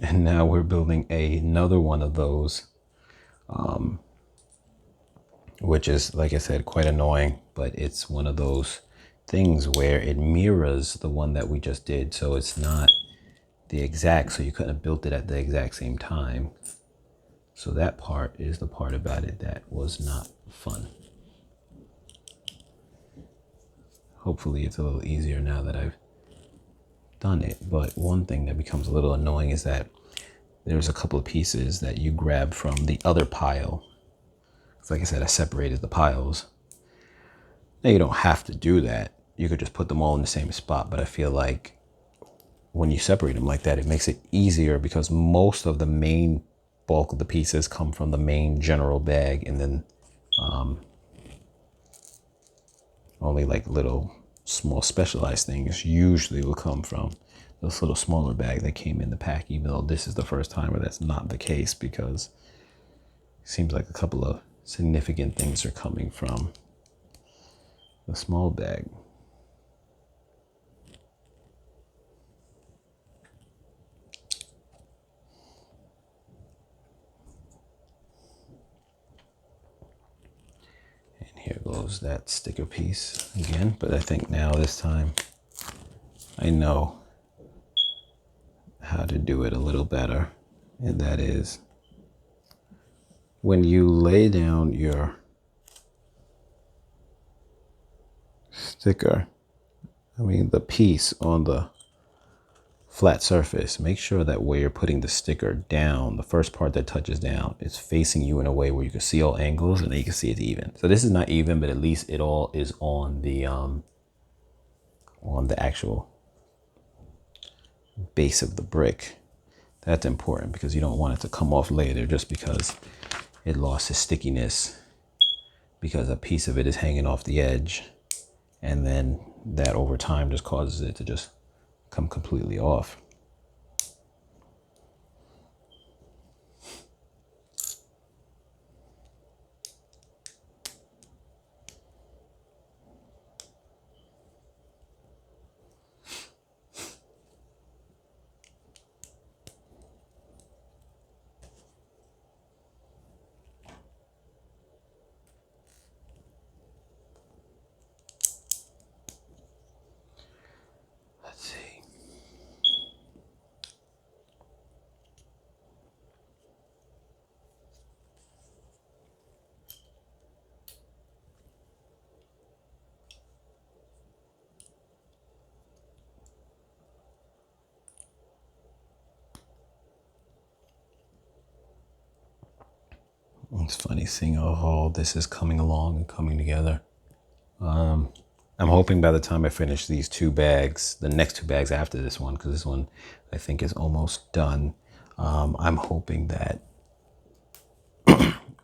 And now we're building another one of those, which is, like I said, quite annoying, but it's one of those things where it mirrors the one that we just did. So it's not the exact, so you couldn't have built it at the exact same time. So that part is the part about it that was not fun. Hopefully it's a little easier now that I've done it. But one thing that becomes a little annoying is that there's a couple of pieces that you grab from the other pile. Like I said, I separated the piles. Now you don't have to do that. You could just put them all in the same spot, but I feel like when you separate them like that, it makes it easier because most of the main bulk of the pieces come from the main general bag, and then only like little small specialized things usually will come from this little smaller bag that came in the pack, even though this is the first time where that's not the case, because it seems like a couple of significant things are coming from the small bag. And here goes that sticker piece again, but I think now this time I know how to do it a little better, and that is when you lay down your sticker, I mean the piece on the flat surface, make sure that where you're putting the sticker down, the first part that touches down, is facing you in a way where you can see all angles and then you can see it's even. So this is not even, but at least it all is on the actual base of the brick. That's important because you don't want it to come off later just because it lost its stickiness because a piece of it is hanging off the edge, and then that over time just causes it to just come completely off. Let's see. It's funny seeing how all this is coming along and coming together. I'm hoping by the time I finish these 2 bags, the next 2 bags after this one, because this one I think is almost done, I'm hoping that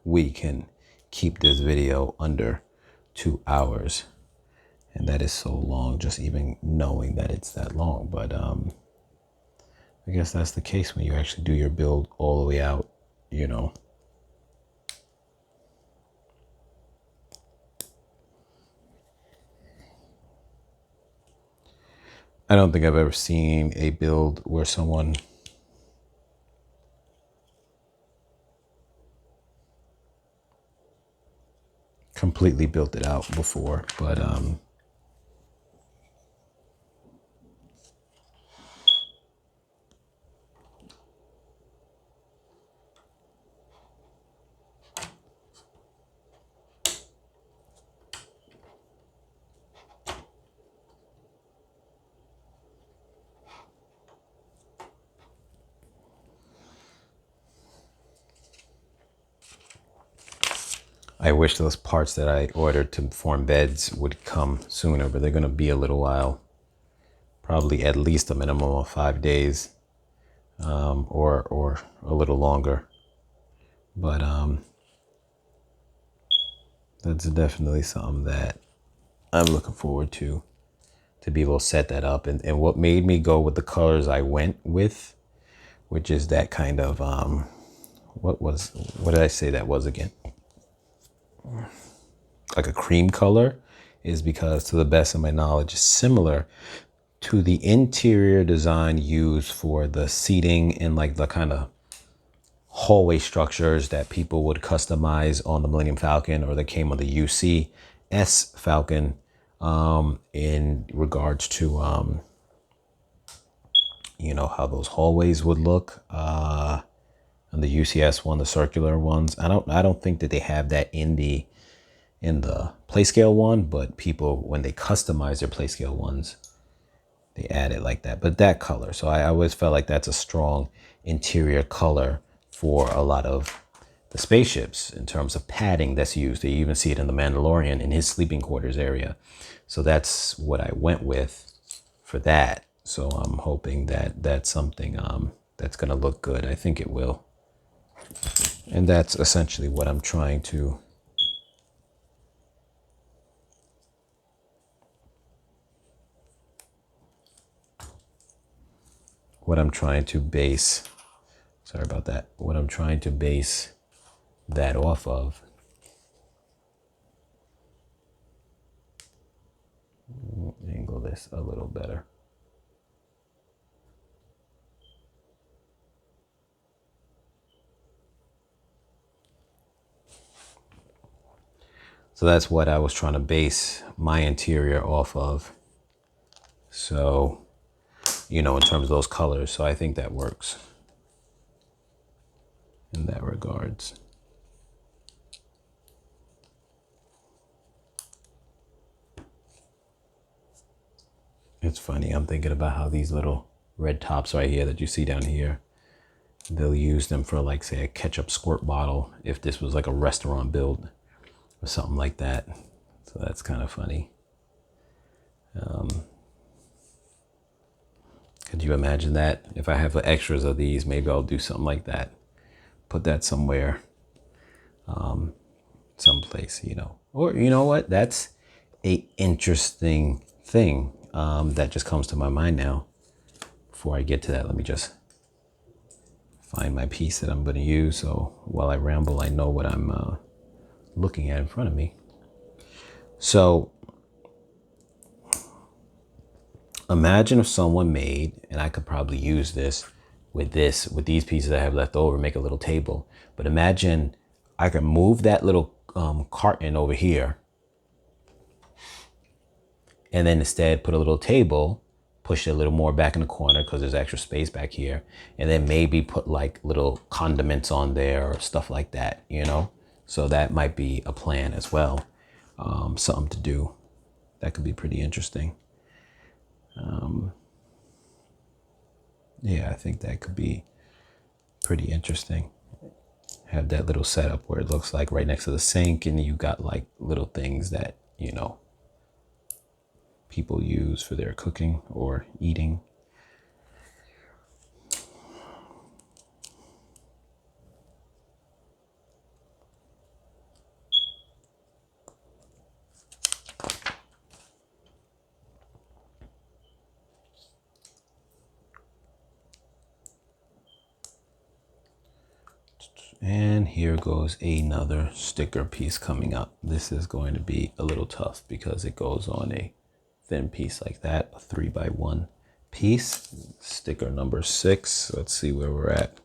we can keep this video under 2 hours. And that is so long, just even knowing that it's that long. But I guess that's the case when you actually do your build all the way out, you know. I don't think I've ever seen a build where someone completely built it out before, but I wish those parts that I ordered to form beds would come sooner, but they're going to be a little while. Probably at least a minimum of 5 days, or a little longer. But that's definitely something that I'm looking forward to be able to set that up. And what made me go with the colors I went with, which is that kind of what did I say that was again? Like a cream color, is because to the best of my knowledge, it's similar to the interior design used for the seating and like the kind of hallway structures that people would customize on the Millennium Falcon, or that came on the UC-S Falcon, in regards to you know, how those hallways would look on the UC-S one, the circular ones. I don't think that they have that in the PlayScale one, but people, when they customize their PlayScale ones, they add it like that. But that color, so I always felt like that's a strong interior color for a lot of the spaceships in terms of padding that's used. You even see it in the Mandalorian in his sleeping quarters area. So that's what I went with for that. So I'm hoping that that's something that's going to look good. I think it will. And that's essentially what I'm trying to base, sorry about that, what I'm trying to base that off of. Angle this a little better. So that's what I was trying to base my interior off of. So, you know, in terms of those colors. So I think that works in that regards. It's funny. I'm thinking about how these little red tops right here that you see down here, they'll use them for like, say, a ketchup squirt bottle if this was like a restaurant build or something like that. So that's kind of funny. Could you imagine that? If I have extras of these, maybe I'll do something like that. Put that somewhere, someplace, you know. Or you know what? That's a interesting thing that just comes to my mind now. Before I get to that, let me just find my piece that I'm going to use. So while I ramble, I know what I'm looking at in front of me. So imagine if someone made, and I could probably use this with these pieces I have left over, make a little table. But imagine I could move that little carton over here, and then instead put a little table, push it a little more back in the corner because there's extra space back here, and then maybe put like little condiments on there or stuff like that, you know? So that might be a plan as well. Something to do. That could be pretty interesting. Yeah, I think that could be pretty interesting. Have that little setup where it looks like right next to the sink, and you got like little things that, you know, people use for their cooking or eating. And here goes another sticker piece coming up. This is going to be a little tough because it goes on a thin piece like that, a 3x1 piece. Sticker number 6. Let's see where we're at.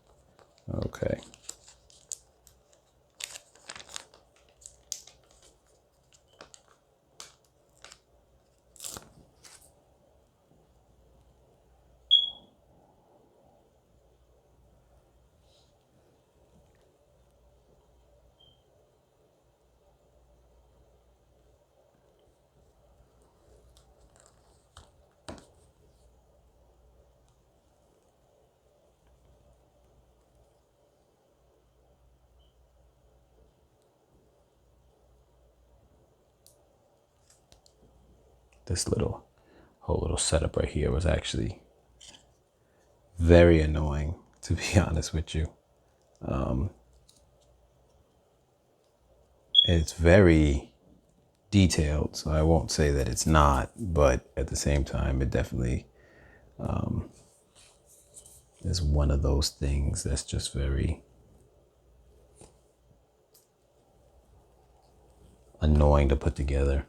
Okay. This whole little setup right here was actually very annoying, to be honest with you. It's very detailed, so I won't say that it's not, but at the same time, it definitely is one of those things that's just very annoying to put together.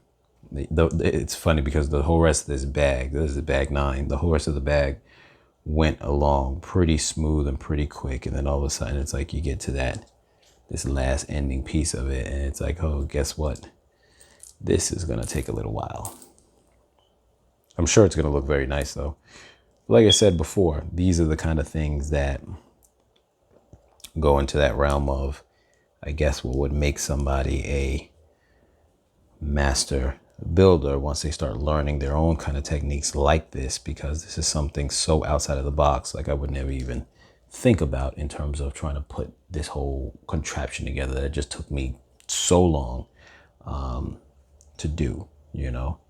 It's funny because the whole rest of this is bag 9, the whole rest of the bag went along pretty smooth and pretty quick, and then all of a sudden it's like you get to this last ending piece of it, and it's like, oh, guess what? This is gonna take a little while. I'm sure it's gonna look very nice though. Like I said before, these are the kind of things that go into that realm of, I guess, what would make somebody a master builder once they start learning their own kind of techniques like this, because this is something so outside of the box, like I would never even think about in terms of trying to put this whole contraption together that it just took me so long to do, you know?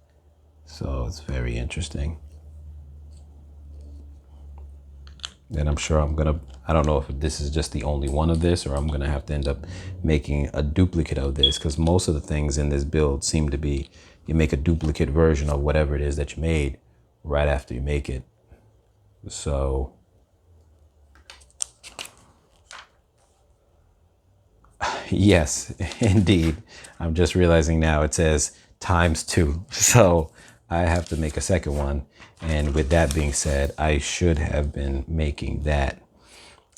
So it's very interesting. And I'm sure I don't know if this is just the only one of this, or I'm going to have to end up making a duplicate of this, because most of the things in this build seem to be, you make a duplicate version of whatever it is that you made right after you make it. So yes, indeed. I'm just realizing now it says ×2. So I have to make a second one. And with that being said, I should have been making that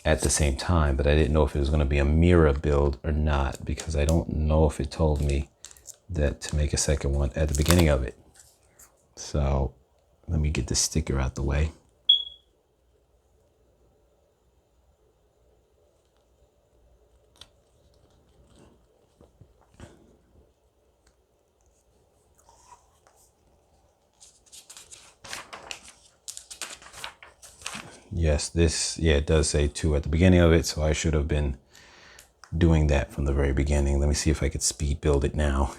at the same time, but I didn't know if it was going to be a mirror build or not, because I don't know if it told me that to make a second one at the beginning of it. So let me get the sticker out the way. Yes, yeah, it does say 2 at the beginning of it, so I should have been doing that from the very beginning. Let me see if I could speed build it now.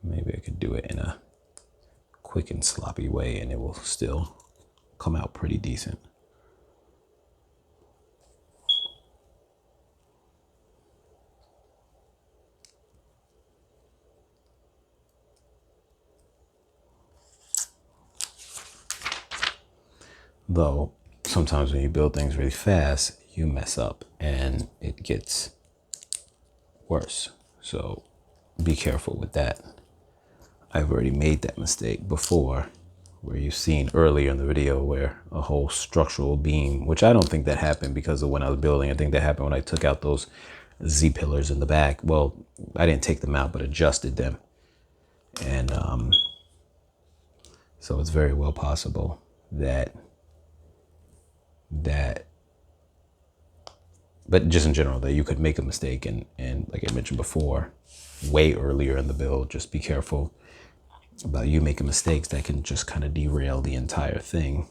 Maybe I could do it in a quick and sloppy way and it will still come out pretty decent. Though sometimes when you build things really fast, you mess up and it gets worse. So be careful with that. I've already made that mistake before, where you've seen earlier in the video where a whole structural beam, which I don't think that happened because of when I was building. I think that happened when I took out those Z pillars in the back. Well, I didn't take them out, but adjusted them. And so it's very well possible that but just in general, that you could make a mistake. And like I mentioned before, way earlier in the build, just be careful about you making mistakes that can just kind of derail the entire thing.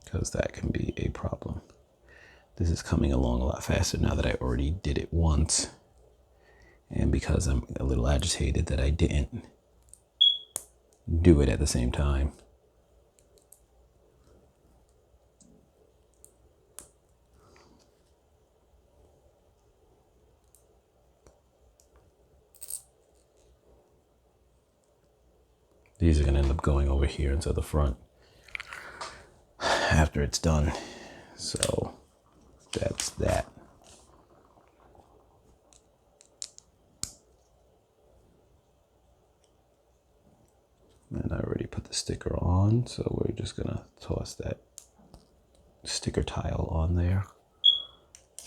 Because that can be a problem. This is coming along a lot faster now that I already did it once. And because I'm a little agitated that I didn't do it at the same time. These are going to end up going over here into the front after it's done. So that's that. And I already put the sticker on, so we're just going to toss that sticker tile on there.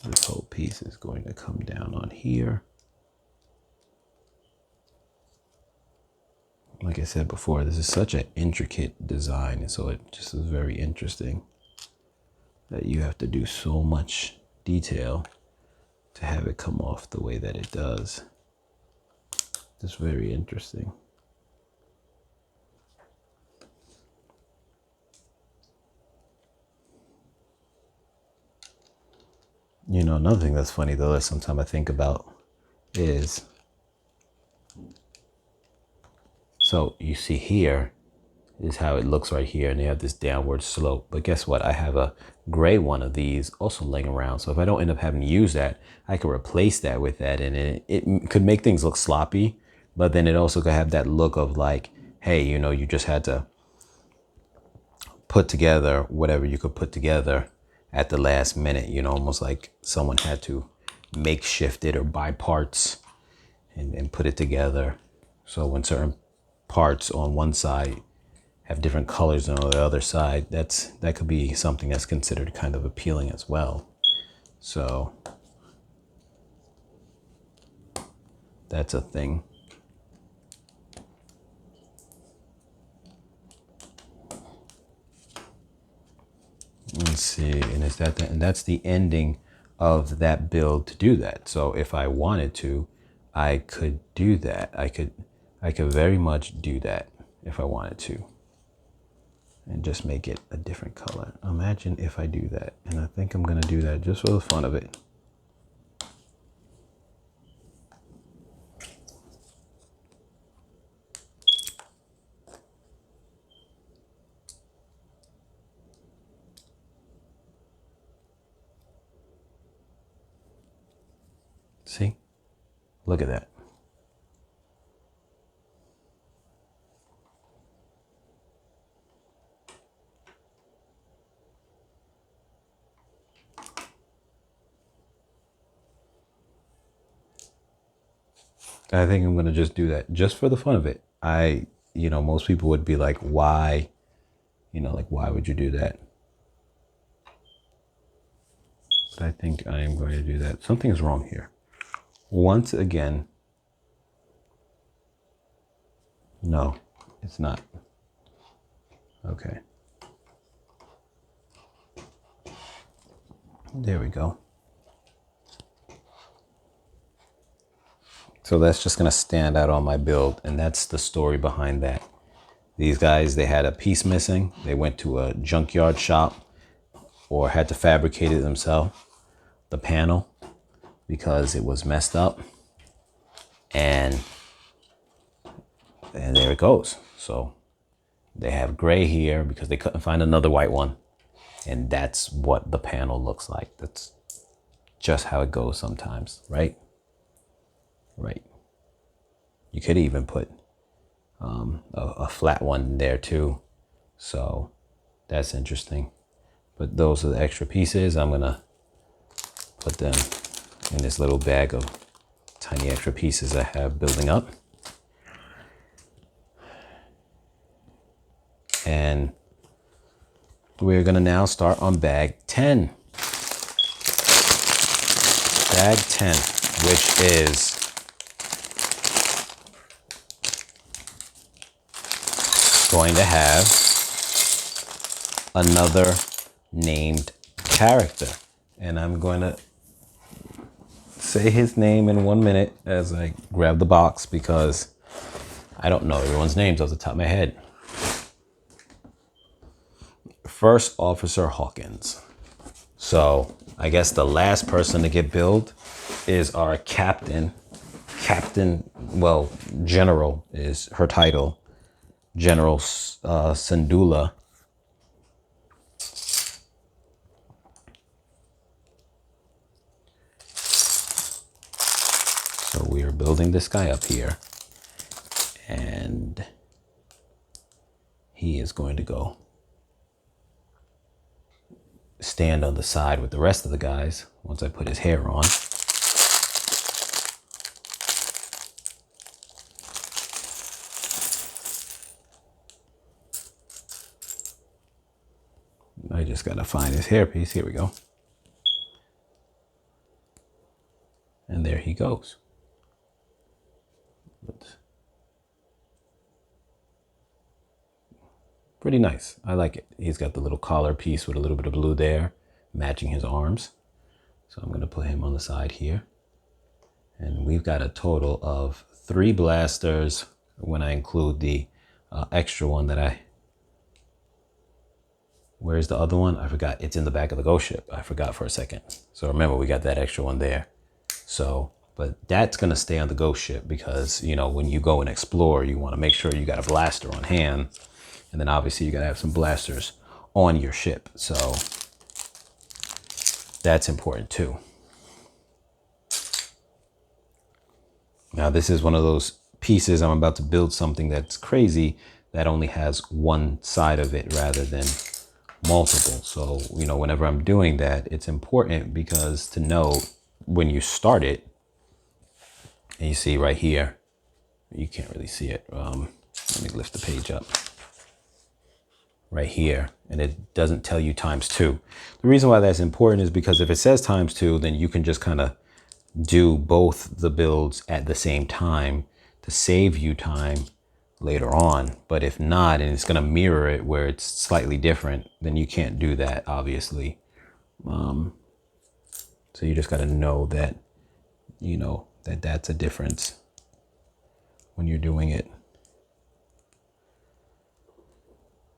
This whole piece is going to come down on here. Like I said before, this is such an intricate design, and so it just is very interesting that you have to do so much detail to have it come off the way that it does. Just very interesting. You know, another thing that's funny though, that sometimes I think about is, so you see here is how it looks right here, and they have this downward slope. But guess what? I have a gray one of these also laying around. So if I don't end up having to use that, I can replace that with that, and it could make things look sloppy, but then it also could have that look of like, hey, you know, you just had to put together whatever you could put together at the last minute, you know, almost like someone had to makeshift it or buy parts and put it together. So when certain parts on one side have different colors than on the other side, that could be something that's considered kind of appealing as well. So that's a thing. Let's see, and is that and that's the ending of that build to do that. So if I wanted to, I could do that. I could very much do that if I wanted to, and just make it a different color. Imagine if I do that, and I think I'm gonna do that just for the fun of it. See, look at that. I think I'm going to just do that just for the fun of it. You know, most people would be like, why, you know, like, why would you do that? But I think I am going to do that. Something is wrong here. Once again, no, it's not. Okay. There we go. So that's just gonna stand out on my build, and that's the story behind that. These guys, they had a piece missing. They went to a junkyard shop or had to fabricate it themselves, the panel, because it was messed up. And there it goes. So they have gray here because they couldn't find another white one. And that's what the panel looks like. That's just how it goes sometimes, right? Right. You could even put a flat one there too. So that's interesting. But those are the extra pieces. I'm gonna put them in this little bag of tiny extra pieces I have building up. And we're gonna now start on bag 10. Bag 10, which is going to have another named character. And I'm going to say his name in 1 minute as I grab the box, because I don't know everyone's names off the top of my head. First Officer Hawkins. So I guess the last person to get billed is our captain. Well, General is her title. General Syndulla. So we are building this guy up here, and he is going to go stand on the side with the rest of the guys once I put his hair on. I just gotta find his hairpiece. Here we go. And there he goes. Pretty nice. I like it. He's got the little collar piece with a little bit of blue there, matching his arms. So I'm gonna put him on the side here. And we've got a total of 3 blasters when I include the extra one that where's the other one? I forgot. It's in the back of the ghost ship. I forgot for a second. So remember, we got that extra one there. So, but that's gonna stay on the ghost ship because, you know, when you go and explore, you wanna make sure you got a blaster on hand. And then obviously you gotta have some blasters on your ship. So that's important too. Now this is one of those pieces. I'm about to build something that's crazy that only has one side of it rather than multiple. So, you know, whenever I'm doing that, it's important because to know when you start it, and you see right here, you can't really see it. Let me lift the page up. Right here, and it doesn't tell you ×2. The reason why that's important is because if it says ×2, then you can just kind of do both the builds at the same time to save you time later on. But if not, and it's going to mirror it where it's slightly different, then you can't do that, obviously. So you just got to know that, you know, that's a difference when you're doing it.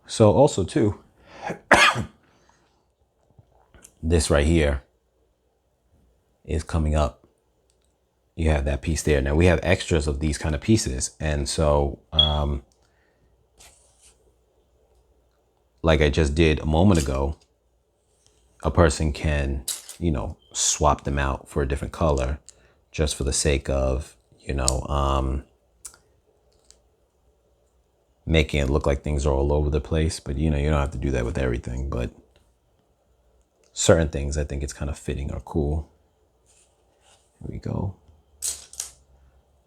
So also too, this right here is coming up. You have that piece there. Now we have extras of these kind of pieces. And so, like I just did a moment ago, a person can, you know, swap them out for a different color just for the sake of, you know, making it look like things are all over the place. But, you know, you don't have to do that with everything. But certain things I think it's kind of fitting or cool. Here we go.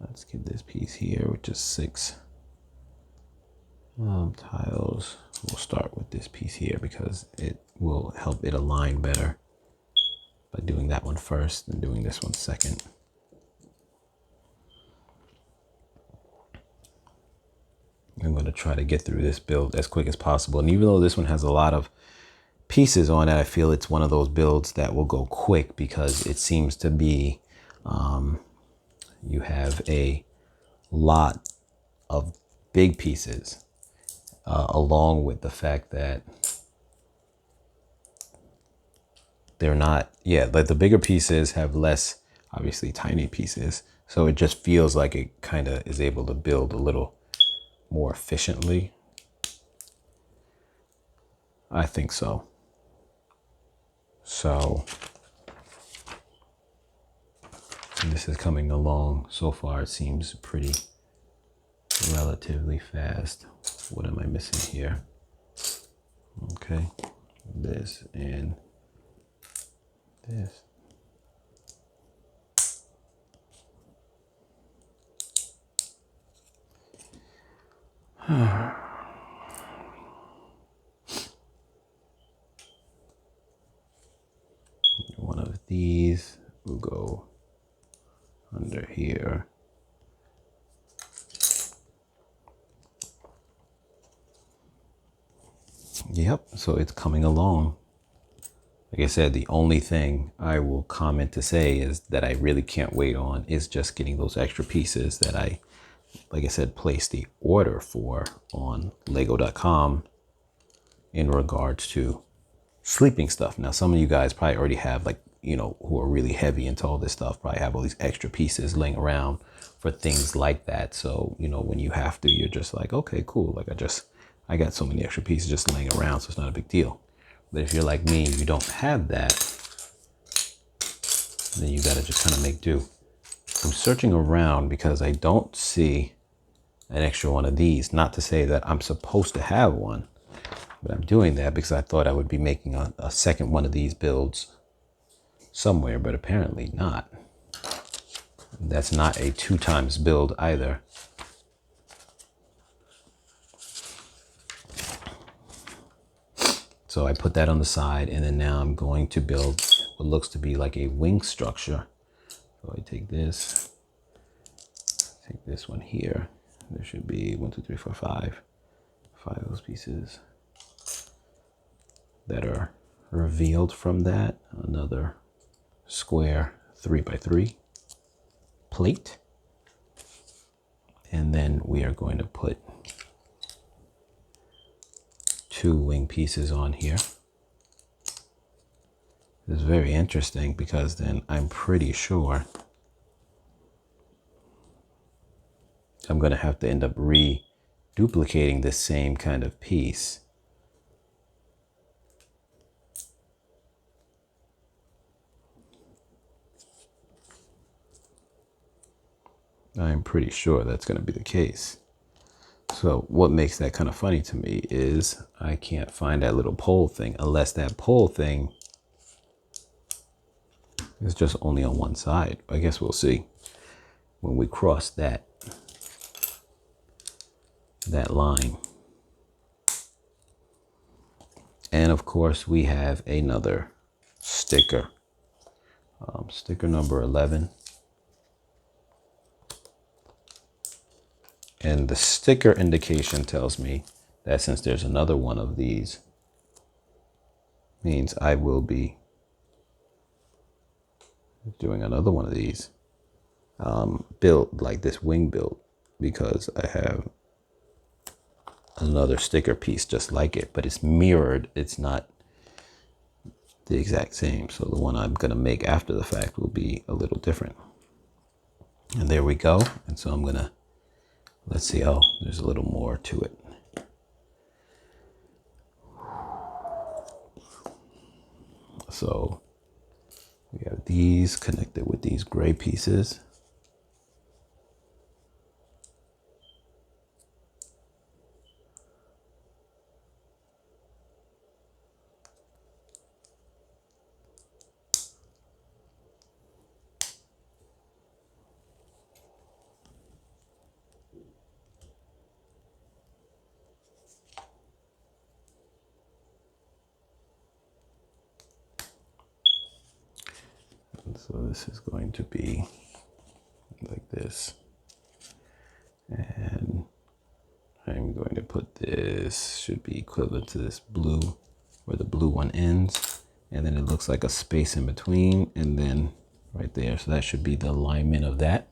Let's get this piece here, which is 6 tiles. We'll start with this piece here because it will help it align better by doing that one first and doing this one second. I'm going to try to get through this build as quick as possible. And even though this one has a lot of pieces on it, I feel it's one of those builds that will go quick because it seems to be you have a lot of big pieces, along with the fact that they're not, yeah, like the bigger pieces have less, obviously, tiny pieces. So it just feels like it kind of is able to build a little more efficiently. I think so. So this is coming along. So far, it seems pretty relatively fast. What am I missing here? Okay, this and this. One of these will go under here. Yep, so it's coming along. Like I said, the only thing I will comment to say is that I really can't wait on is just getting those extra pieces that I, like I said, placed the order for on Lego.com in regards to sleeping stuff. Now, some of you guys probably already have, like, you know, who are really heavy into all this stuff, probably have all these extra pieces laying around for things like that. So, you know, when you have to, you're just like, okay, cool. Like I got so many extra pieces just laying around, so it's not a big deal. But if you're like me, you don't have that, then you got to just kind of make do. I'm searching around because I don't see an extra one of these. Not to say that I'm supposed to have one, but I'm doing that because I thought I would be making a second one of these builds somewhere, but apparently not. That's not a 2x build either. So I put that on the side, and then now I'm going to build what looks to be like a wing structure. So I take this one here. There should be 1, 2, 3, 4, 5 of those pieces that are revealed from that. Another square 3x3 plate. And then we are going to put 2 wing pieces on here. This is very interesting because then I'm pretty sure I'm going to have to end up reduplicating the same kind of piece. I'm pretty sure that's going to be the case. So what makes that kind of funny to me is I can't find that little pole thing unless that pole thing is just only on one side. I guess we'll see when we cross that line. And of course we have another sticker, sticker number 11. And the sticker indication tells me that since there's another one of these, means I will be doing another one of these build, like this wing build, because I have another sticker piece just like it, but it's mirrored. It's not the exact same. So the one I'm going to make after the fact will be a little different. And there we go. And so I'm going to, let's see. Oh, there's a little more to it. So we have these connected with these gray pieces. So this is going to be like this. And I'm going to put this, should be equivalent to this blue, where the blue one ends. And then it looks like a space in between, and then right there. So that should be the alignment of that.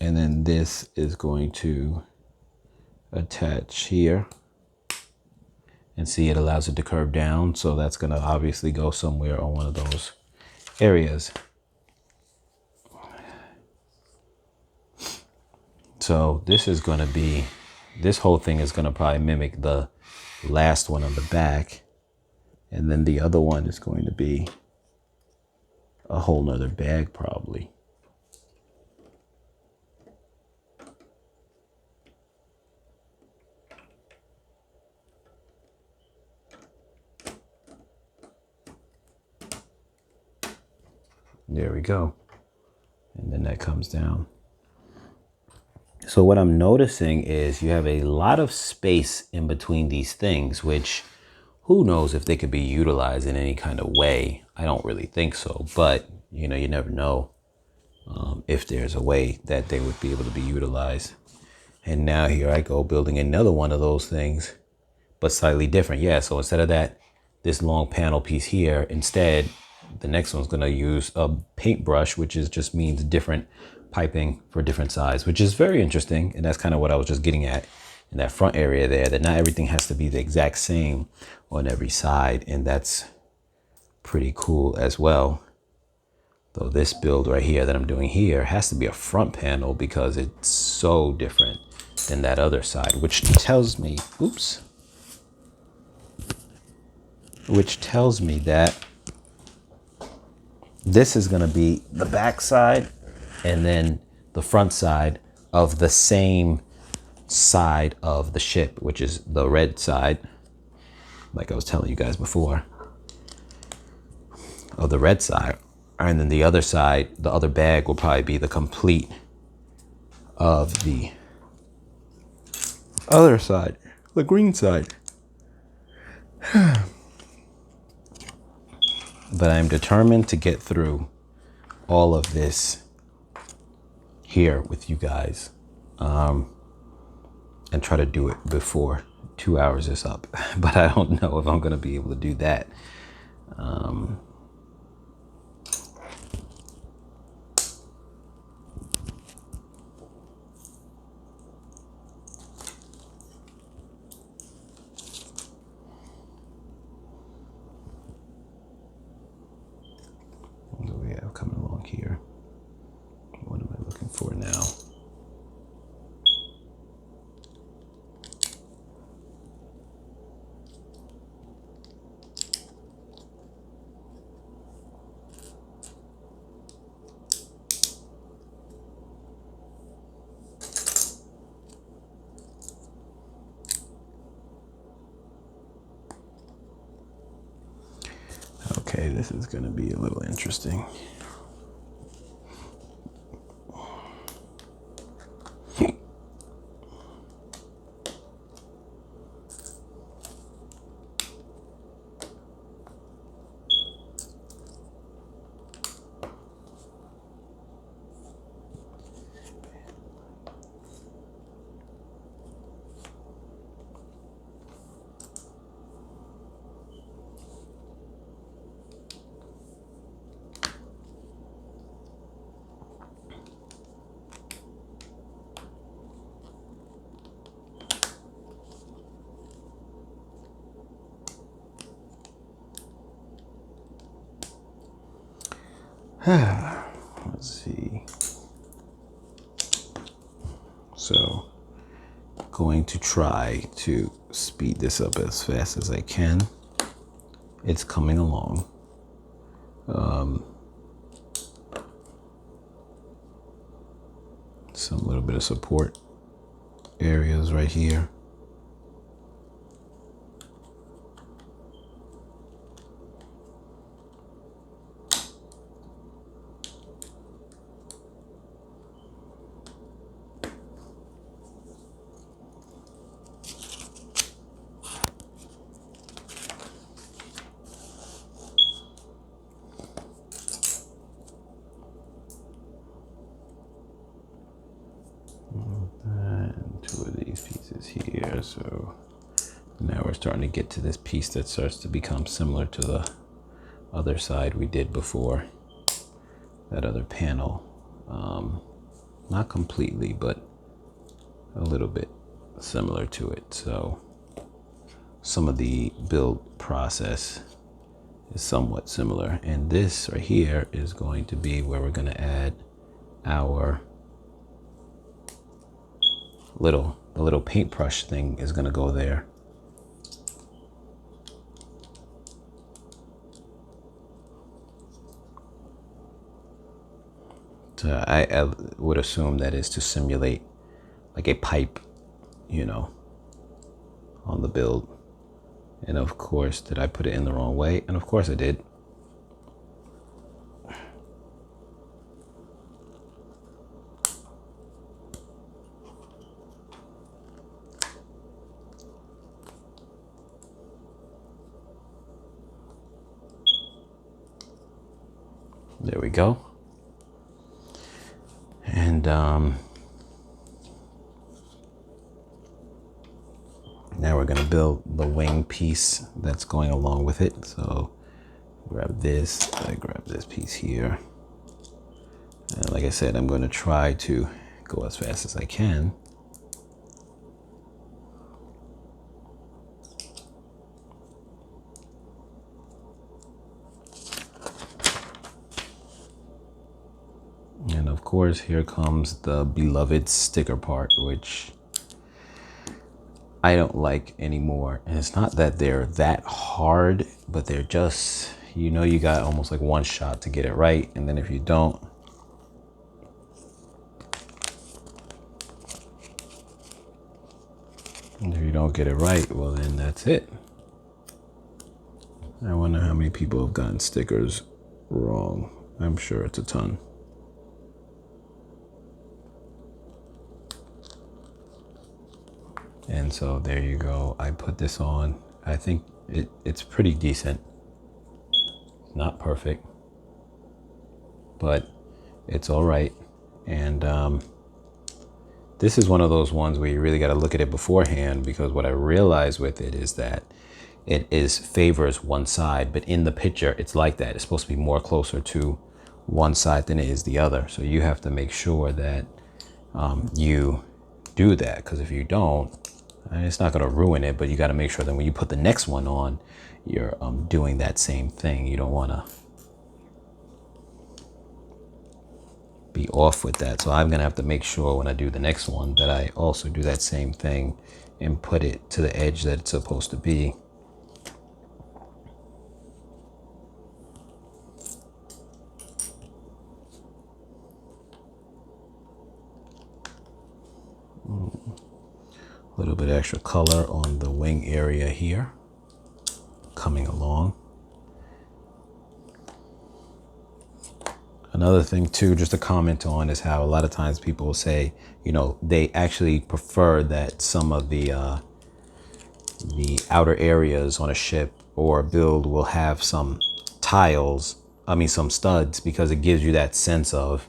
And then this is going to attach here. And see, it allows it to curve down. So that's going to obviously go somewhere on one of those areas. So this is going to be, this whole thing is going to probably mimic the last one on the back. And then the other one is going to be a whole nother bag probably. There we go. And then that comes down. So what I'm noticing is you have a lot of space in between these things, which who knows if they could be utilized in any kind of way. I don't really think so, but you know, you never know if there's a way that they would be able to be utilized. And now here I go building another one of those things, but slightly different. Yeah, so instead of that, this long panel piece here, instead, the next one's gonna use a paintbrush, which is just means different piping for different sides, which is very interesting. And that's kind of what I was just getting at in that front area there, that not everything has to be the exact same on every side. And that's pretty cool as well. Though this build right here that I'm doing here has to be a front panel because it's so different than that other side, which tells me, that this is going to be the back side and then the front side of the same side of the ship, which is the red side, like I was telling you guys before, of the red side. And then the other side, the other bag will probably be the complete of the other side, the green side. But I'm determined to get through all of this here with you guys and try to do it before 2 hours is up. But I don't know if I'm going to be able to do that. What do we have coming along here? What am I looking for now? Okay, this is going to be a little interesting. Let's see. So, going to try to speed this up as fast as I can. It's coming along. Some little bit of support areas right here. And two of these pieces here. So now we're starting to get to this piece that starts to become similar to the other side we did before, that other panel. not completely, but a little bit similar to it. So some of the build process is somewhat similar. And this right here is going to be where we're going to add our the little paintbrush thing is going to go there. So I would assume that is to simulate like a pipe, you know, on the build. And of course, did I put it in the wrong way? And of course I did. There we go. And now we're going to build the wing piece that's going along with it. So grab this, I grab this piece here. And like I said, I'm going to try to go as fast as I can. And of course, here comes the beloved sticker part, which I don't like anymore. And it's not that they're that hard, but they're just, you know, you got almost like one shot to get it right. And then if you don't, get it right, well, then that's it. I wonder how many people have gotten stickers wrong. I'm sure it's a ton. And so there you go. I put this on. I think it's pretty decent. Not perfect, but it's all right. And this is one of those ones where you really got to look at it beforehand, because what I realized with it is that it favors one side, but in the picture it's like that. It's supposed to be more closer to one side than it is the other. So you have to make sure that you do that, because if you don't, it's not going to ruin it, but you got to make sure that when you put the next one on, you're doing that same thing. You don't want to be off with that. So I'm going to have to make sure when I do the next one that I also do that same thing and put it to the edge that it's supposed to be. A little bit extra color on the wing area here, coming along. Another thing too, just to comment on, is how a lot of times people will say, you know, they actually prefer that some of the outer areas on a ship or a build will have some some studs, because it gives you that sense of,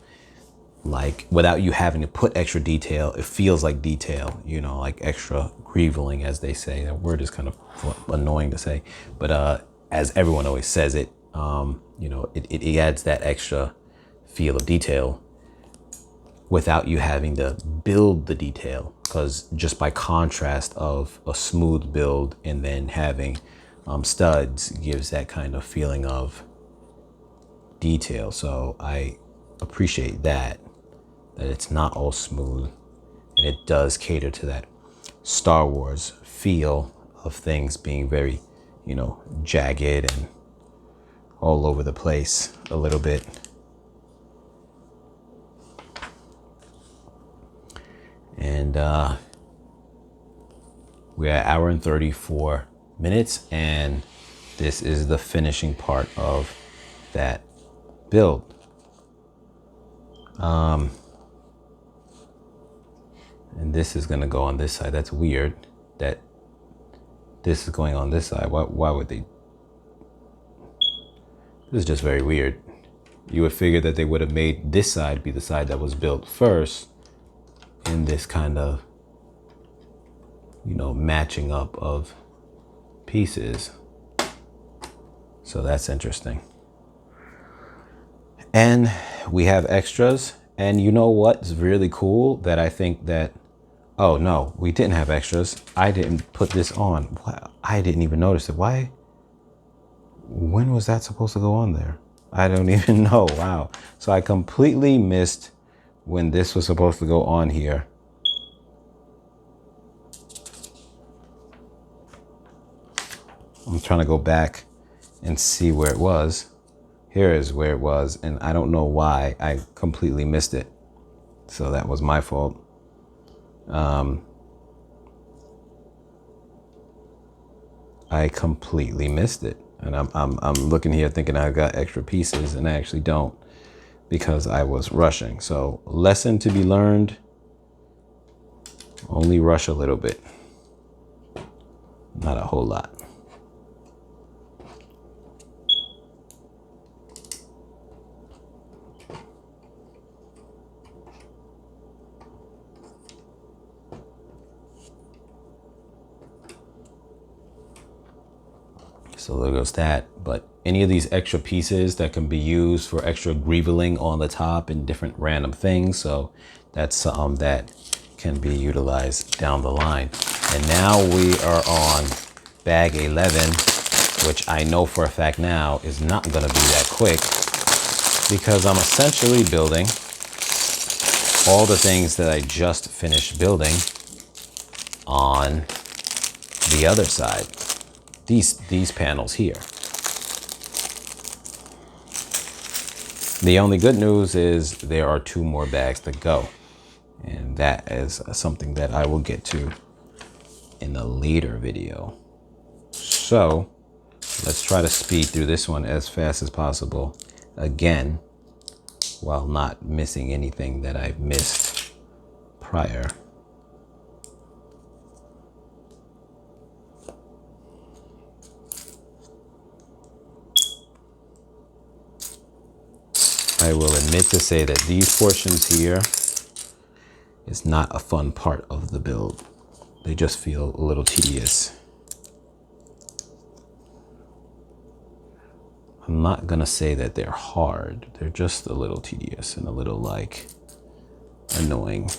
like, without you having to put extra detail, it feels like detail, you know, like extra greveling, as they say. That word is kind of annoying to say, but as everyone always says it, you know, it adds that extra feel of detail without you having to build the detail, because just by contrast of a smooth build and then having studs gives that kind of feeling of detail. So I appreciate that it's not all smooth, and it does cater to that Star Wars feel of things being very, you know, jagged and all over the place a little bit. And we're at 1 hour and 34 minutes, and this is the finishing part of that build. And this is gonna go on this side. That's weird that this is going on this side. Why would they? This is just very weird. You would figure that they would have made this side be the side that was built first, in this kind of, you know, matching up of pieces. So that's interesting. And we have extras, And you know what's really cool that I think that, oh no, we didn't have extras. I didn't put this on. Wow, I didn't even notice it. Why? When was that supposed to go on there? I don't even know. Wow. So I completely missed when this was supposed to go on here. I'm trying to go back and see where it was. Here is where it was, and I don't know why I completely missed it. So that was my fault. I completely missed it, and I'm looking here thinking I got extra pieces, and I actually don't because I was rushing. So lesson to be learned: only rush a little bit, not a whole lot. So there goes that. But any of these extra pieces that can be used for extra greeveling on the top and different random things. So that's something that can be utilized down the line. And now we are on bag 11, which I know for a fact now is not going to be that quick because I'm essentially building all the things that I just finished building on the other side. These panels here. The only good news is there are 2 more bags to go. And that is something that I will get to in a later video. So let's try to speed through this one as fast as possible again, while not missing anything that I've missed prior. I will admit to say that these portions here is not a fun part of the build. They just feel a little tedious. I'm not gonna say that they're hard. They're just a little tedious and a little like annoying,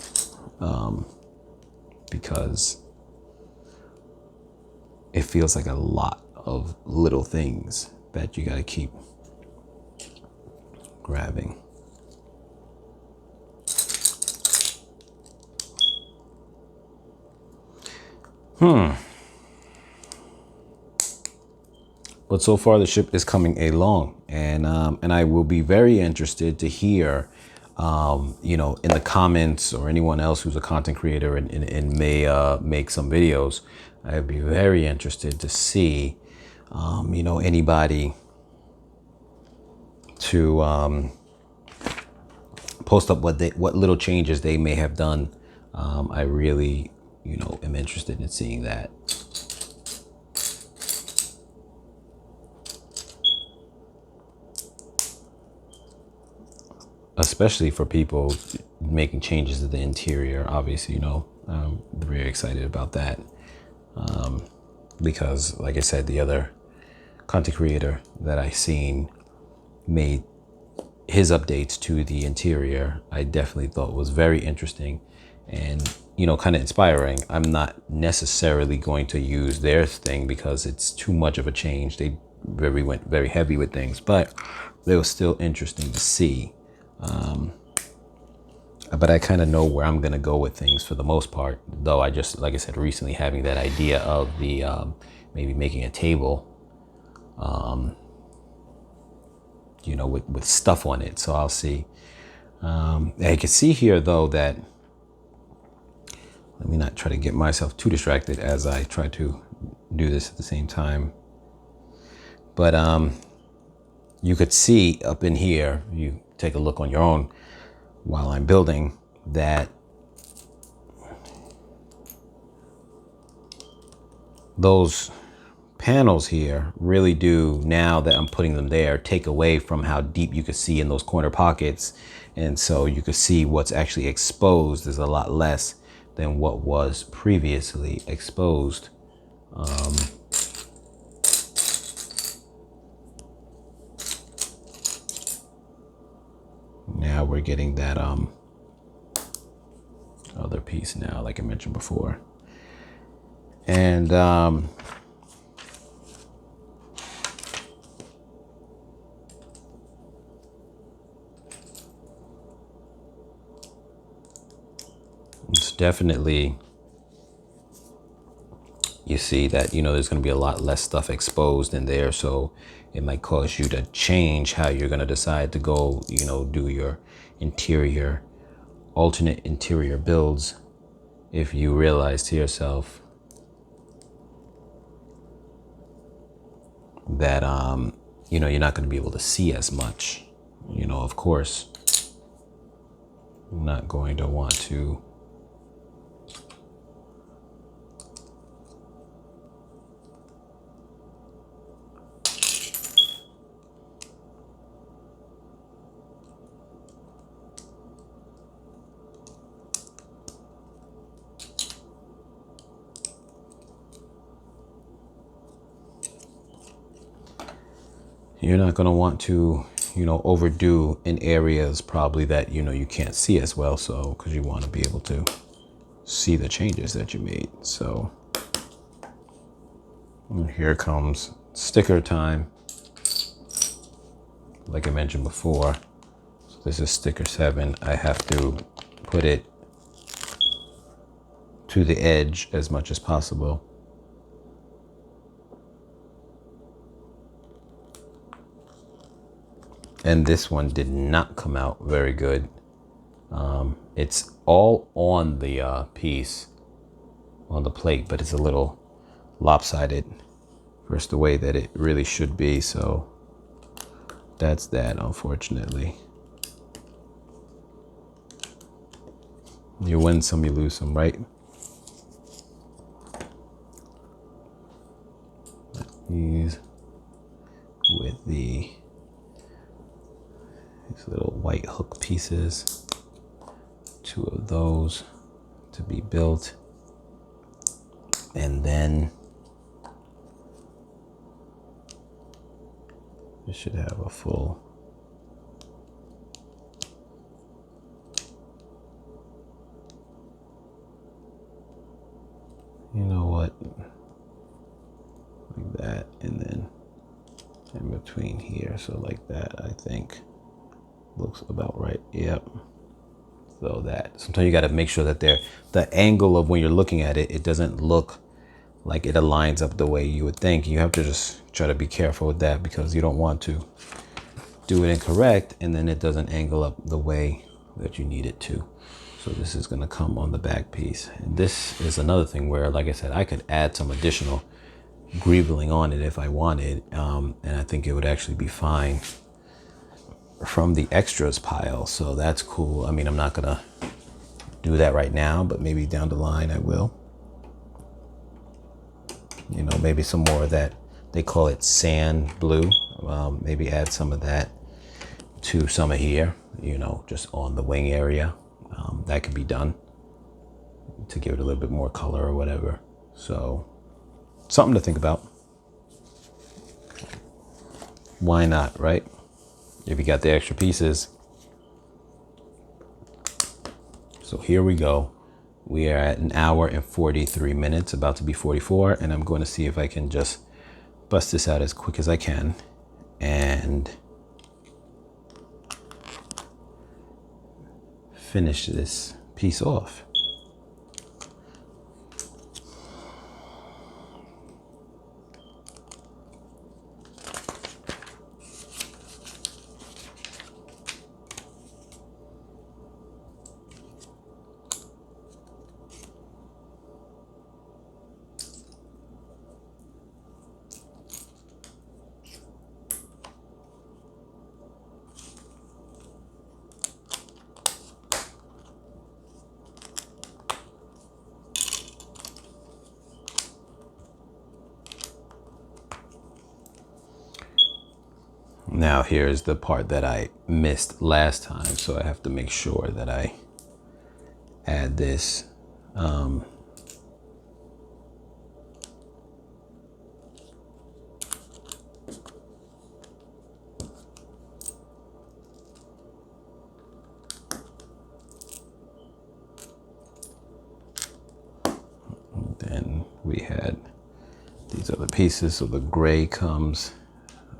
because it feels like a lot of little things that you gotta keep grabbing. But so far the ship is coming along, and I will be very interested to hear, you know, in the comments or anyone else who's a content creator and may make some videos. I'd be very interested to see, you know, anybody to post up what little changes they may have done. I really, you know, am interested in seeing that. Especially for people making changes to the interior. Obviously, you know, I'm very excited about that. Because like I said, the other content creator that I seen made his updates to the interior. I definitely thought was very interesting and, you know, kind of inspiring. I'm not necessarily going to use their thing because it's too much of a change. They went very heavy with things, but they was still interesting to see. But I kind of know where I'm going to go with things for the most part, though I just, like I said, recently having that idea of the maybe making a table, you know, with stuff on it. So I'll see. I can see here, though, that let me not try to get myself too distracted as I try to do this at the same time. But you could see up in here, you take a look on your own while I'm building, that those panels here really do, now that I'm putting them there, take away from how deep you could see in those corner pockets. And so you could see what's actually exposed is a lot less than what was previously exposed. Now now we're getting that other piece now, like I mentioned before. And it's definitely, you see that, you know, there's going to be a lot less stuff exposed in there. So it might cause you to change how you're going to decide to go, you know, do your interior, alternate interior builds. If you realize to yourself that, you know, you're not going to be able to see as much, you know, of course, I'm not going to want to you're not going to want to, you know, overdo in areas probably that, you know, you can't see as well. So, because you want to be able to see the changes that you made. So here comes sticker time. Like I mentioned before, so this is sticker 7. I have to put it to the edge as much as possible. And this one did not come out very good. It's all on the piece, on the plate, but it's a little lopsided versus the way that it really should be. So that's that, unfortunately. You win some, you lose some, right? These with these little white hook pieces, 2 of those to be built, and then it should have a full you know what, like that, and then in between here, so like that, I think looks about right. Yep. So that sometimes you got to make sure that the angle of when you're looking at it, it doesn't look like it aligns up the way you would think. You have to just try to be careful with that, because you don't want to do it incorrect and then it doesn't angle up the way that you need it to. So this is going to come on the back piece. And this is another thing where, like I said, I could add some additional greebling on it if I wanted, and I think it would actually be fine from the extras pile. So that's cool. I mean, I'm not gonna do that right now, but maybe down the line I will. You know, maybe some more of that, they call it sand blue. Maybe add some of that to some of here, you know, just on the wing area. That could be done to give it a little bit more color or whatever. So something to think about. Why not, right? If you got the extra pieces. So here we go. We are at 1 hour and 43 minutes, about to be 44. And I'm going to see if I can just bust this out as quick as I can and finish this piece off. Now here's the part that I missed last time, so I have to make sure that I add this. other pieces. So the gray comes,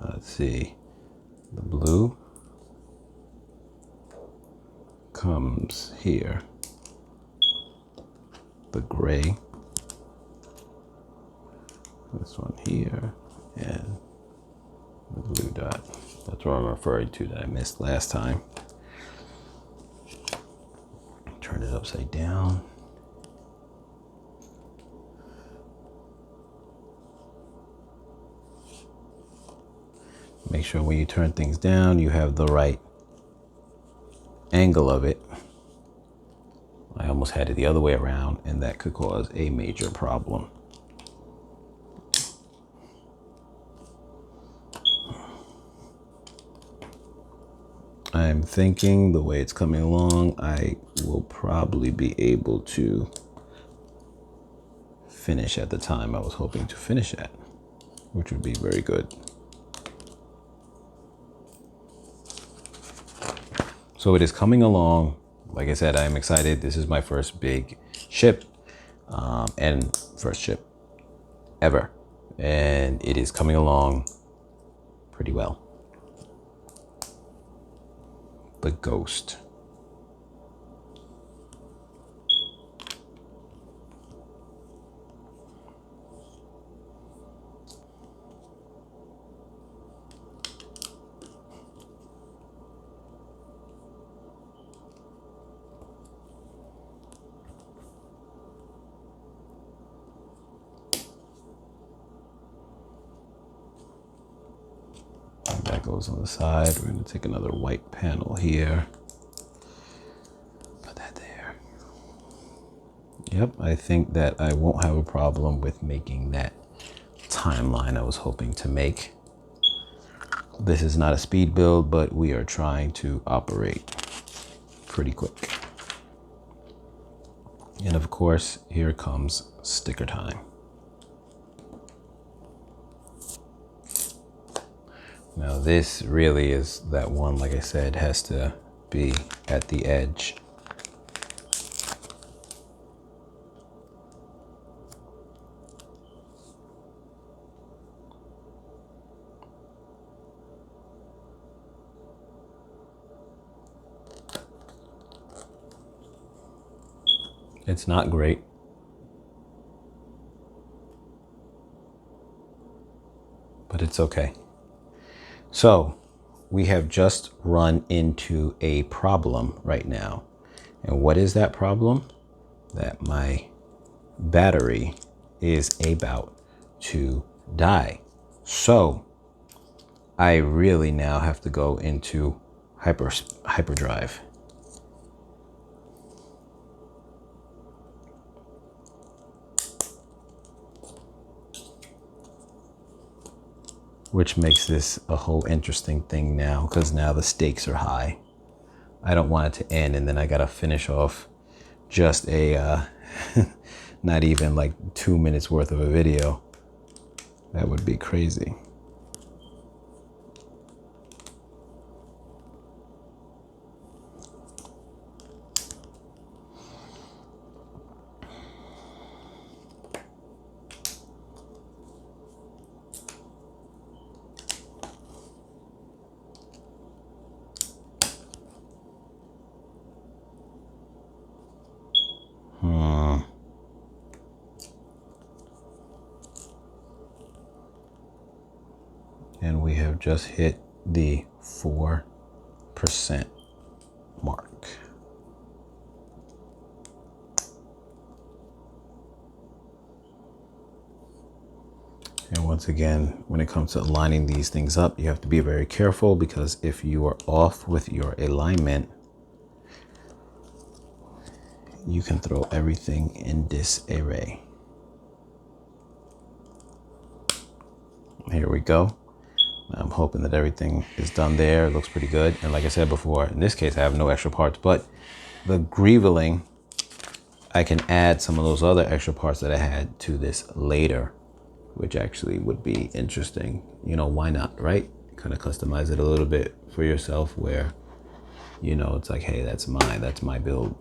let's see, the blue comes here, the gray, this one here, and the blue dot. That's what I'm referring to that I missed last time. Turn it upside down. Make sure when you turn things down, you have the right angle of it. I almost had it the other way around, and that could cause a major problem. I'm thinking the way it's coming along, I will probably be able to finish at the time I was hoping to finish at, which would be very good. So it is coming along. Like I said, I'm excited. This is my first big ship, and first ship ever. And it is coming along pretty well. The Ghost. That goes on the side. We're going to take another white panel here. Put that there. Yep, I think that I won't have a problem with making that timeline I was hoping to make. This is not a speed build, but we are trying to operate pretty quick. And of course, here comes sticker time. Now this really is that one, like I said, has to be at the edge. It's not great. But it's okay. So we have just run into a problem right now. And what is that problem? That my battery is about to die. So I really now have to go into hyperdrive. Which makes this a whole interesting thing now, because now the stakes are high. I don't want it to end and then I gotta finish off just a, not even like 2 minutes worth of a video. That would be crazy. And we have just hit the 4% mark. And once again, when it comes to lining these things up, you have to be very careful, because if you are off with your alignment, you can throw everything in disarray. Here we go. I'm hoping that everything is done there. It looks pretty good. And like I said before, in this case, I have no extra parts, but the greeveling, I can add some of those other extra parts that I had to this later, which actually would be interesting. You know, why not, right? Kind of customize it a little bit for yourself where, you know, it's like, hey, that's mine, that's my build.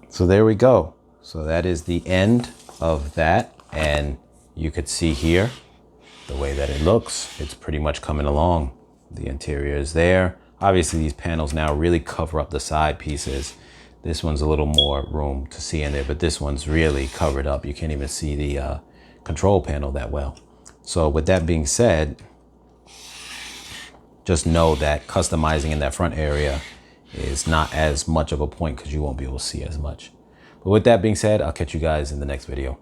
So there we go. So that is the end of that. And you could see here the way that it looks. It's pretty much coming along. The interior is there. Obviously these panels now really cover up the side pieces. This one's a little more room to see in there, but this one's really covered up. You can't even see the control panel that well. So with that being said, just know that customizing in that front area is not as much of a point because you won't be able to see as much. But with that being said, I'll catch you guys in the next video.